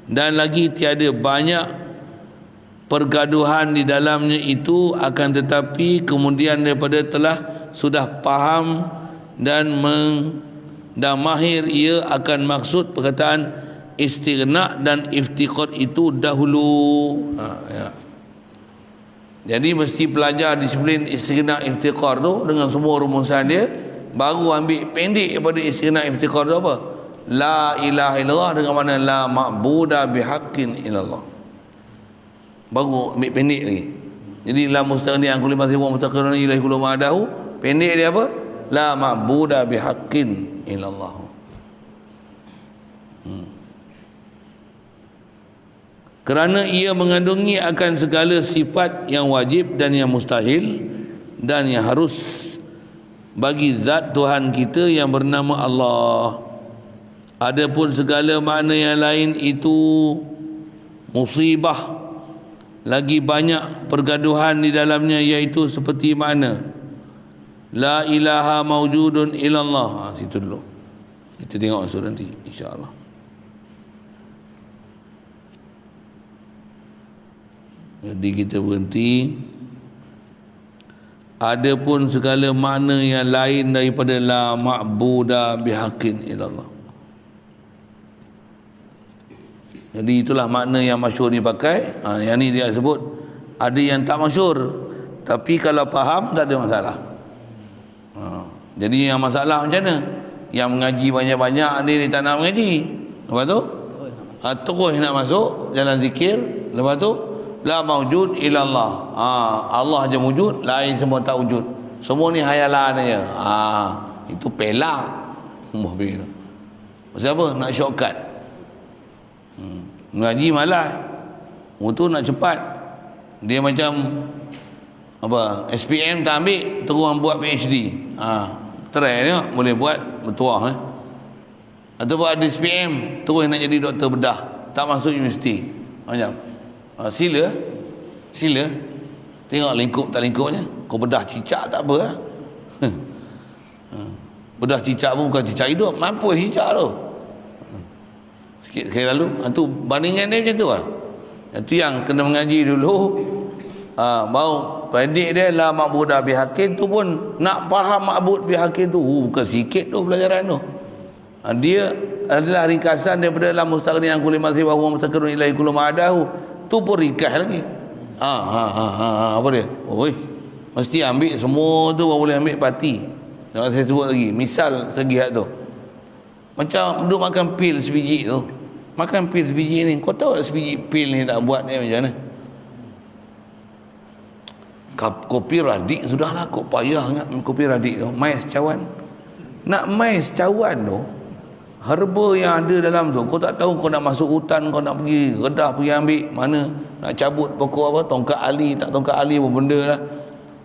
dan lagi tiada banyak pergaduhan di dalamnya itu. Akan tetapi kemudian daripada telah sudah faham dan mahir ia akan maksud perkataan istighna dan iftiqar itu dahulu. Ya. Jadi mesti belajar disiplin istighna iftiqar tu dengan semua rumusan dia, baru ambil pendek daripada istighna iftiqar tu apa? La ilaha illallah dengan mana la ma'buda bihaqqin illallah. Baru ambil pendek lagi. Jadi la mustaghni an kulli ma siwa mustaqirun ilaihi kullu ma adahu, pendek dia apa? La ma'buda bihaqqin illallah. Kerana ia mengandungi akan segala sifat yang wajib dan yang mustahil dan yang harus bagi zat Tuhan kita yang bernama Allah. Adapun segala makna yang lain itu musibah, lagi banyak pergaduhan di dalamnya, iaitu seperti makna la ilaha mawjudun illallah. Situ dulu kita tengok surah nanti insya-Allah. Jadi kita berhenti Adapun segala makna yang lain daripada la ma'buda bihaqqin illallah. Jadi itulah makna yang masyhur dipakai. Yang ni dia sebut ada yang tak masyhur, tapi kalau faham tak ada masalah. Jadi yang masalah macam mana? Yang mengaji banyak-banyak dia tak nak mengaji. Lepas tu terus nak masuk jalan zikir. Lepas tu la maujud illallah. Allah je wujud, lain semua tak wujud. Semua ni hayalan aja. Itu pelak. Begitu. Pasal apa? Nak shortcut. Mengaji malas. Itu nak cepat. Dia macam apa? SPM tak ambil, terus buat PhD. Try tengok boleh buat bertuah ataupun ada SPM terus nak jadi doktor bedah, tak masuk universiti macam sila tengok lingkup tak lingkupnya. Kau bedah cicak tak apa bedah cicak pun bukan cicak hidup, mampu cicak tu sikit sekali lalu. Itu bandingan dia macam tu lah. Itu yang kena mengaji dulu. Baru pendek dia la ma'budah bihaqqin tu pun nak faham ma'bud bihaqqin tu bukan sikit tu pelajaran tu. Dia adalah ringkasan daripada la mustaghni an kulli ma siwa huwa mustaqirrun ilaihi kullu ma'adahu. Tu pun ringkas lagi. Apa dia? Oi, mesti ambil semua tu baru boleh ambil parti. Jangan saya sebut lagi. Misal segi hak tu. Macam duduk makan pil sebiji tu. Makan pil sebiji ni, kau tahu tak sebiji pil ni nak buat ni macam mana? Kopi radik sudahlah, kok payah sangat kopi radik tu. Mais cawan. Nak mais cawan tu, herba yang ada dalam tu, kau tak tahu. Kau nak masuk hutan, kau nak pergi redah, pergi ambil mana, nak cabut pokok apa, tongkat ali, tak tongkat ali apa benda lah.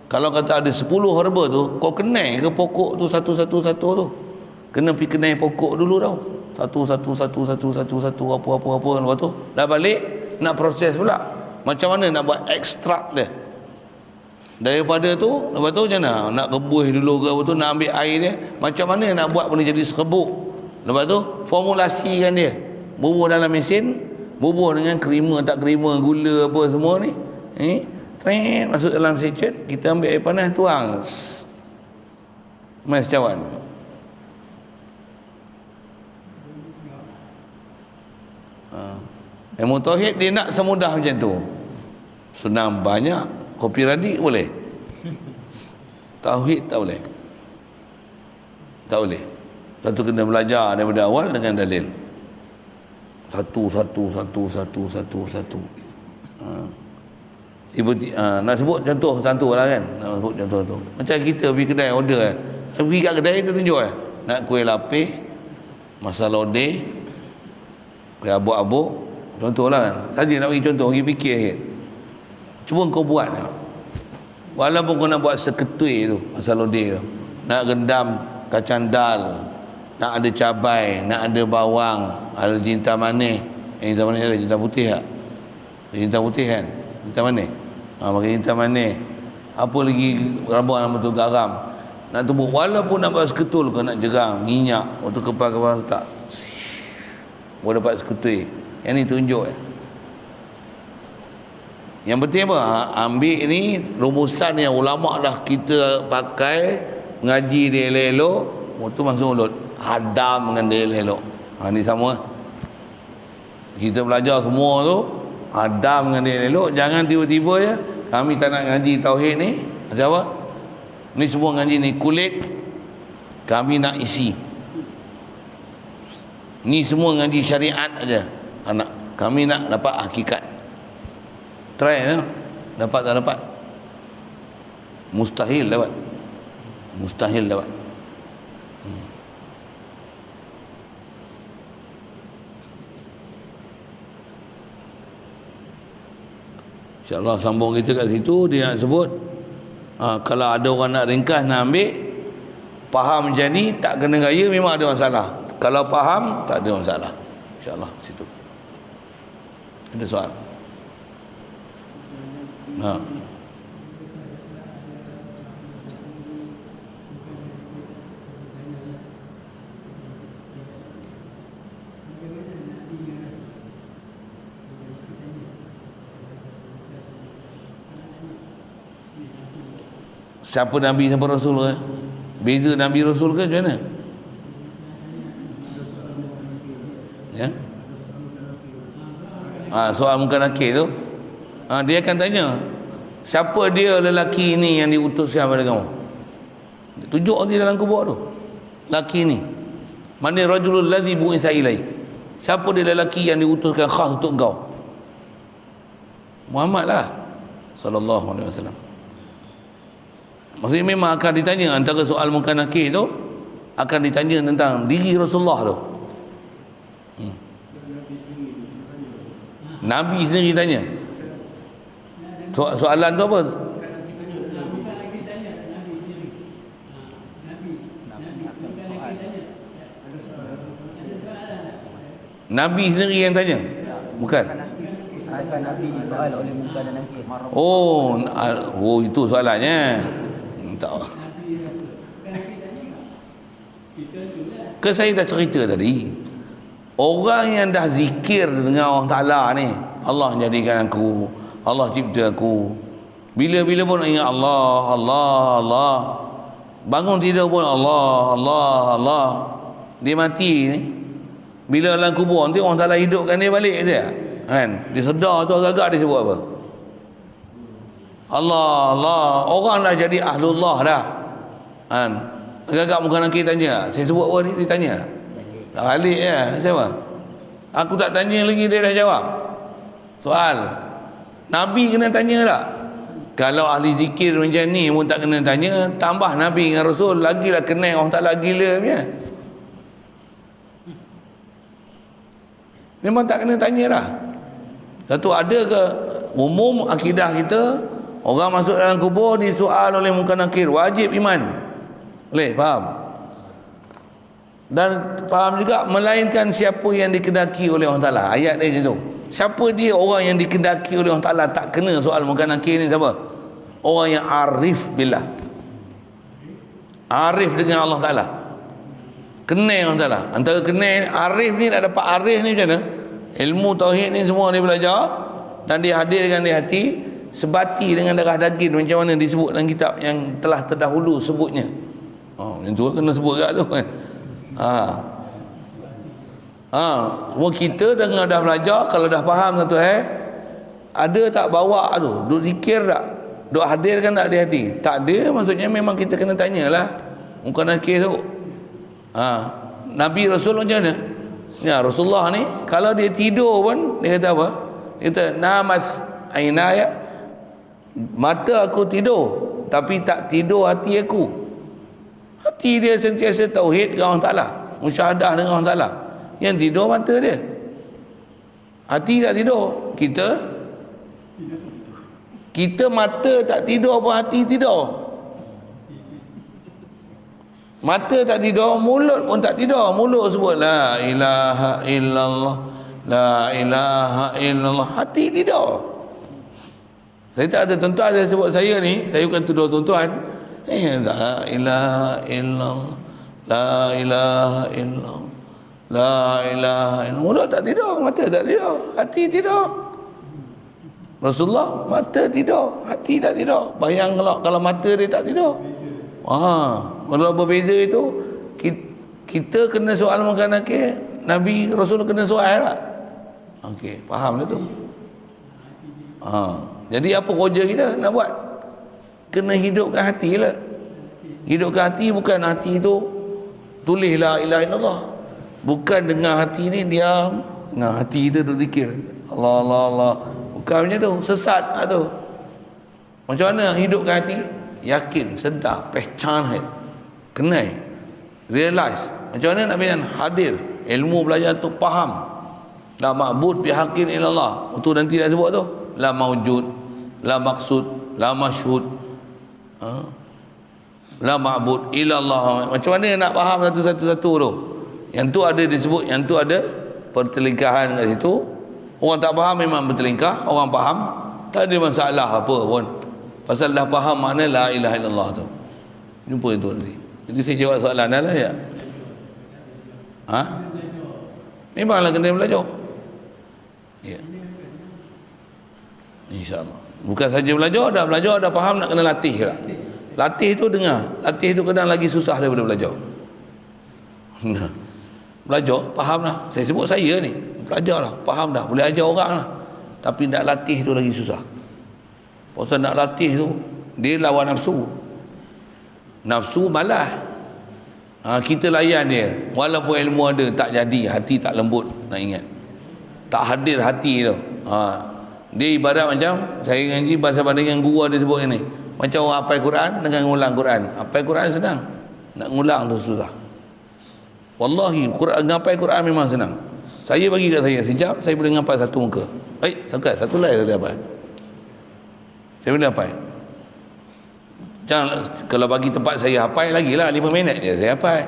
Kalau kata ada 10 herba tu, kau kenai ke pokok tu satu-satu tu. Kena pergi kenai pokok dulu tau. Satu apa. Lepas tu dah balik nak proses pula. Macam mana nak buat ekstrak dia daripada tu. Lepas tu macam mana nak rebuh dulu ke, lepas tu nak ambil air dia, macam mana nak buat benda jadi serbuk. Lepas tu formulasikan dia, bubuh dalam mesin, bubuh dengan krema tak krema, gula apa semua ni, masuk dalam sachet. Kita ambil air panas, tuang mais cawan. Ilmu tauhid dia nak semudah macam tu, senang banyak. Kopi radik boleh, tauhid tak boleh. Satu kena belajar daripada awal dengan dalil. Satu. Nak sebut contoh lah kan. Nak sebut contoh tu. Macam kita pergi kedai order pergi kat kedai tu tunjuk nak kuih lapis, masala lodeh, kuih abuk-abuk. Contohlah kan. Saja nak bagi contoh, pergi fikir sikit. Cuba kau buat. Walaupun kau nak buat seketui tu, masala lodeh tu, nak rendam kacang dal, nak ada cabai, nak ada bawang, ada jintan manis. Jintan manis ada jintan putih tak? Jintan putih kan? Jintan manis. Pakai jintan manis. Apa lagi rabuk nama tu, garam. Nak tumbuk, walaupun nak buat seketul kau nak jerang, minyak, waktu kepal-kepal letak. Boleh dapat seketui. Yang ni tunjuk Yang penting apa? Ambil ni rumusan yang ulama dah kita pakai, ngaji dia elok-elok, waktu masuk mulut, hadam dengan dia elok-elok. Ni sama. Kita belajar semua tu, hadam dengan dia elok. Jangan tiba-tiba je kami tak nak ngaji tauhid ni. Macam apa? Ni semua ngaji ni kulit, kami nak isi. Ni semua ngaji syariat aja. Anak kami nak dapat hakikat. Try dapat tak dapat? Mustahil dapat. InsyaAllah sambung kita kat situ. Dia nak sebut kalau ada orang nak ringkas, nak ambil faham macam ni, tak kena gaya, memang ada masalah. Kalau faham, tak ada masalah. InsyaAllah situ. Ada soal? Siapa Nabi, siapa Rasul ke? Beza Nabi Rasul ke macam mana? Ya? Soal muka nakir tu, dia akan tanya, siapa dia lelaki ni yang diutuskan pada kamu? Tunjuk dia dalam kubur tu, lelaki ni. Mana rajulul ladzi bu'isa ilaik? Siapa dia lelaki yang diutuskan khas untuk kau? Muhammad lah sallallahu alaihi wasallam. Maksudnya memang akan ditanya, antara soal muka nakir tu akan ditanya tentang diri Rasulullah tu. Nabi sendiri tanya. Soalan tu apa? Nabi sendiri yang tanya? Bukan.
Akan Nabi disoal oleh muka dan nakir.
Oh, itu soalannya. Tak. Ke saya dah cerita tadi, orang yang dah zikir dengan Allah Ta'ala ni, Allah jadikan aku, Allah cipta aku, bila-bila pun ingat Allah, Allah, Allah, bangun tidur pun Allah, Allah, Allah. Dia mati ni, bila dalam kubur nanti orang Ta'ala hidupkan dia balik je, kan? Dia sedar tu agak-agak dia sebut apa? Allah, Allah. Orang dah jadi ahlullah dah, kan? Agak-agak muka nakir tanya, saya sebut apa ni? Dia tanya tak balik ya, siapa? Aku tak tanya lagi, dia dah jawab. Soal Nabi kena tanya tak? Kalau ahli zikir macam ni pun tak kena tanya, tambah Nabi dengan Rasul, lagilah kena orang tak lagi gila punya. Memang tak kena tanya dah. Satu, ada ke umum akidah kita, orang masuk dalam kubur disoal oleh muka nakir, wajib iman. Boleh faham? Dan faham juga, melainkan siapa yang dikendaki oleh Allah Ta'ala. Ayat dia macam tu. Siapa dia orang yang dikendaki oleh Allah Ta'ala tak kena soal muka nakir ni? Siapa? Orang yang arif billah, arif dengan Allah Ta'ala, kenal Allah Ta'ala. Antara kenal arif ni, nak dapat arif ni macam mana? Ilmu tauhid ni semua dia belajar dan dia hadirkan di hati, sebati dengan darah daging, macam mana disebut dalam kitab yang telah terdahulu sebutnya. Yang tu kena sebut kat tu kan. Semua kita dah belajar. Kalau dah faham satu ada tak bawa tu, duk zikir tak, duk hadirkan tak di hati? Tak ada, maksudnya memang kita kena tanyalah muka nakir tu. Nabi Rasul macam mana? Ya, Rasulullah ni kalau dia tidur pun dia kata apa? Dia kata namas ainaya, mata aku tidur tapi tak tidur hati aku. Hati dia sentiasa tauhid dengan Allah Ta'ala, musyahadah dengan Allah Ta'ala. Yang tidur mata dia, hati tak tidur. Kita mata tak tidur pun hati tidur. Mata tak tidur, mulut pun tak tidur. Mulut sebut la ilaha illallah, la ilaha illallah, hati tidur. Saya tak ada tuan-tuan, saya sebut saya ni, saya bukan tuduh tuan-tuan. La ilaha illallah, la ilaha illallah, la ilaha illallah. Mulut tak tidur, mata tak tidur, hati tidur. Rasulullah mata tidur, hati tak tidur. Bayang kalau mata dia tak tidur. Kalau berbeza itu, kita kena soal muka nakir, Nabi Rasul kena soal tak? Okey, faham dah tu. Jadi apa kerja kita nak buat? Kena hidupkan hati lah. Hidupkan hati, bukan hati tu tulis la ilaha illallah, bukan dengan hati ni diam, dengan hati tu berzikir Allah Allah Allah, bukan macam tu, sesat tu. Macam mana hidupkan hati? Yakin, sedar, pehchan, kenal, realize. Macam mana nak bilang hadir ilmu belajar tu, faham la ma'bud bihaqqin illallah. Itu nanti dah sebut tu, la maujud, la maksud, la masyhud, la ma'bud illallah. Macam mana nak faham satu-satu tu? Yang tu ada disebut, yang tu ada pertelingkahan kat situ. Orang tak faham memang bertelingkah, orang faham tak ada masalah apa pun, pasal dah faham makna la ilaha illallah tu. Jumpa itu nanti. Jadi saya jawab soalan dah lah ya. Memanglah kena belajar. Ya, InsyaAllah. Bukan saja belajar, dah faham, nak kena latih lah. Latih tu dengar. Latih tu kadang lagi susah daripada belajar. Belajar, faham dah. Saya sebut saya ni. Belajar dah, faham dah. Boleh ajar orang dah. Tapi nak latih tu lagi susah. Pasal nak latih tu, dia lawan nafsu. Nafsu malas. Kita layan dia. Walaupun ilmu ada, tak jadi. Hati tak lembut, nak ingat. Tak hadir hati tu. Dia ibarat macam, saya ngaji bahasa dengan guru ada sebut ni. Macam orang hafal Quran dengan ngulang Quran. Hafal Quran senang. Nak ngulang tu susah. Wallahi, ngapal Quran memang senang. Saya bagi kat saya, sejam saya boleh ngapal satu muka. Satu lai saya boleh hafal. Saya boleh hafal. Jangan, kalau bagi tempat saya hafal lagi lah 5 minit je saya hafal.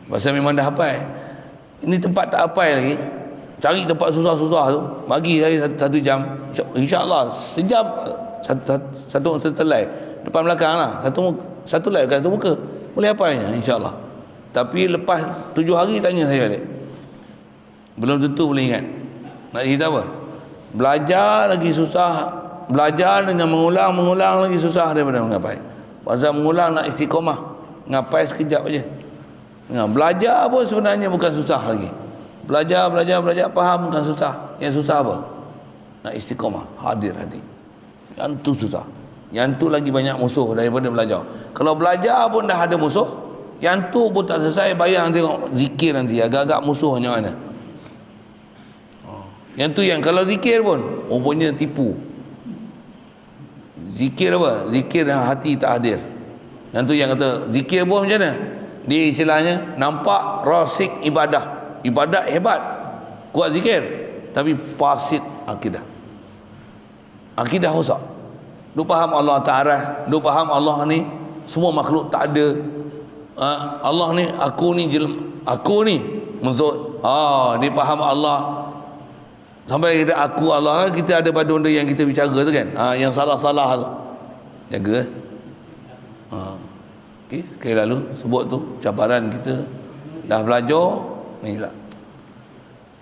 Pasal memang dah hafal. Ini tempat tak hafal lagi. Cari tempat susah-susah tu, bagi saya 1 jam. InsyaAllah sejam satu lai depan belakang lah, satu lai kan, satu muka boleh hafalnya insyaAllah. Tapi lepas 7 hari tanya saya balik, belum tentu boleh ingat. Nak cerita apa? Belajar lagi susah. Belajar dengan mengulang lagi susah daripada mengapai. Pasal mengulang nak istiqamah, ngapai sekejap aja. Belajar pun sebenarnya bukan susah lagi. Belajar faham bukan susah. Yang susah apa? Nak istiqamah, hadir hati. Yang tu susah. Yang tu lagi banyak musuh daripada belajar. Kalau belajar pun dah ada musuh, yang tu pun tak selesai. Bayang tengok zikir nanti, agak-agak musuhnya mana. Yang tu yang kalau zikir pun rupanya tipu. Zikir apa? Zikir yang hati tak hadir. Yang tu yang kata zikir pun macam mana? Dia istilahnya nampak rasik ibadah. Ibadat hebat, kuat zikir, tapi fasid akidah. Akidah rosak. Lu faham Allah Ta'ala, lu faham Allah ni semua makhluk tak ada. Allah ni, aku ni maksud. Dia faham Allah. Sampai kita aku Allah, kita ada pada benda yang kita bicara tu kan. Yang salah-salah tu. Jaga. Okey, sekali lalu sebut tu cabaran kita dah belajar ni lah.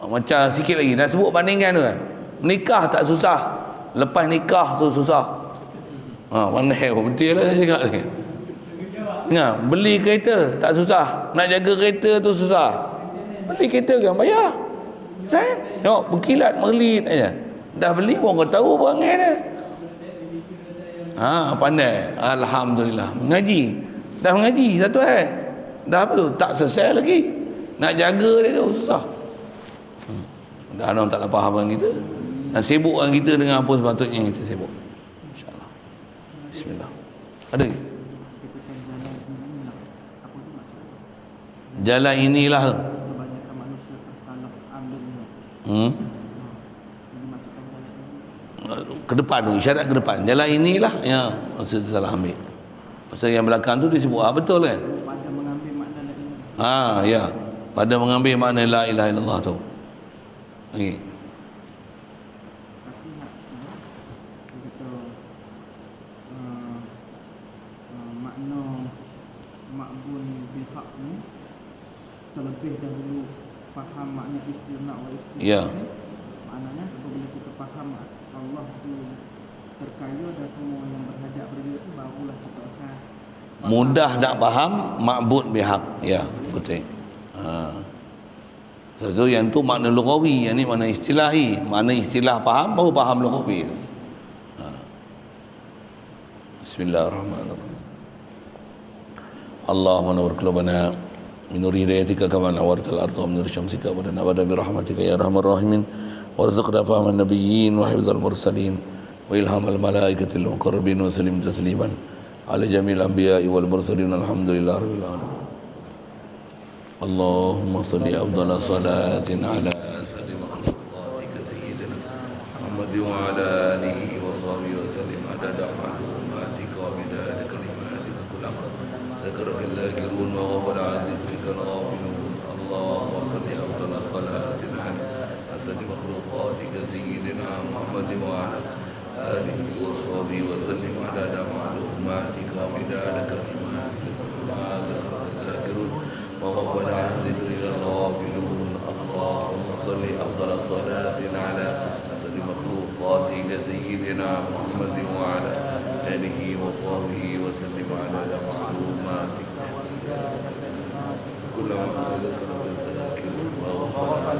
Macam sikit lagi nak sebut bandingkan tu kan. Nikah tak susah, lepas nikah tu susah. Pandai betul lah saya cakap ni. Beli kereta tak susah, nak jaga kereta tu susah. Beli kereta kan bayar. Kan? Tengok berkilat merlin aja. Dah beli pun kau tahu perangai dia. Pandai. Alhamdulillah. Mengaji. Dah mengaji satu hari. Dah apa tu? Tak selesai lagi. Nak jaga dia tu susah. Dah orang tak faham dengan kita. Dan sibukkan kita dengan apa sepatutnya kita sibuk. InsyaAllah. Bismillah. Ada lagi? Jalan inilah. Ke depan tu, isyarat ke depan. Jalan inilah ya, maksud salah ambil. Pasal yang belakang tu disebut betul kan? Pada mengambil makna la ilaha. Ya. Pada mengambil makna la ilaha illallah tu. Okey.
Makna makbun bil haq ni terlebih dahulu faham makna istirna wa iftirah.
Ya.
Maknanya apabila kita faham Allah tu terkaya dan semua yang berhajat pada dia tu, barulah kita akan
mudah nak faham ma'bud bihaq. Ya, betul. So yang tu makna lughawi, yang ni makna istilahi. Makna istilah faham baru faham lughawi. Bismillahirrahmanirrahim. Allahumma nawwir qulubana min nur hidayatika kama nawwartal ardha min nur syamsika wa nawwir bi rahmatika ya arhamar rahimin warzuqna fahman nabiyyin wa hifdzal mursalin wa ilhamal malaikatil muqarrabin wa sallim tasliman ala jamil anbiya'i wal mursalin alhamdulillahi rabbil alamin. Allahumma salli afdala salatin ala asadi makhluqatika sayyidina Muhammad wa ala alihi wa sahbihi wa sallim adada ma'lumatika wa midada kalimatika kullama ذكرك الذاكرون وغفل عن ذكرك الغافلون. اللهم صل افضل صلاه على اسد مخلوقاتك سيدنا محمد وعلى اله وصحبه وسلم عدد معلوماتك ومداد كلماتك كما ذكرك الذاكرون وغفل عن ذكرك الغافلون. اللهم صل افضل صلاه على اسد مخلوقاتك سيدنا محمد وعلى آله وصحبه وسلم على معلوماتك كل ما ذكر الذاكر وغفل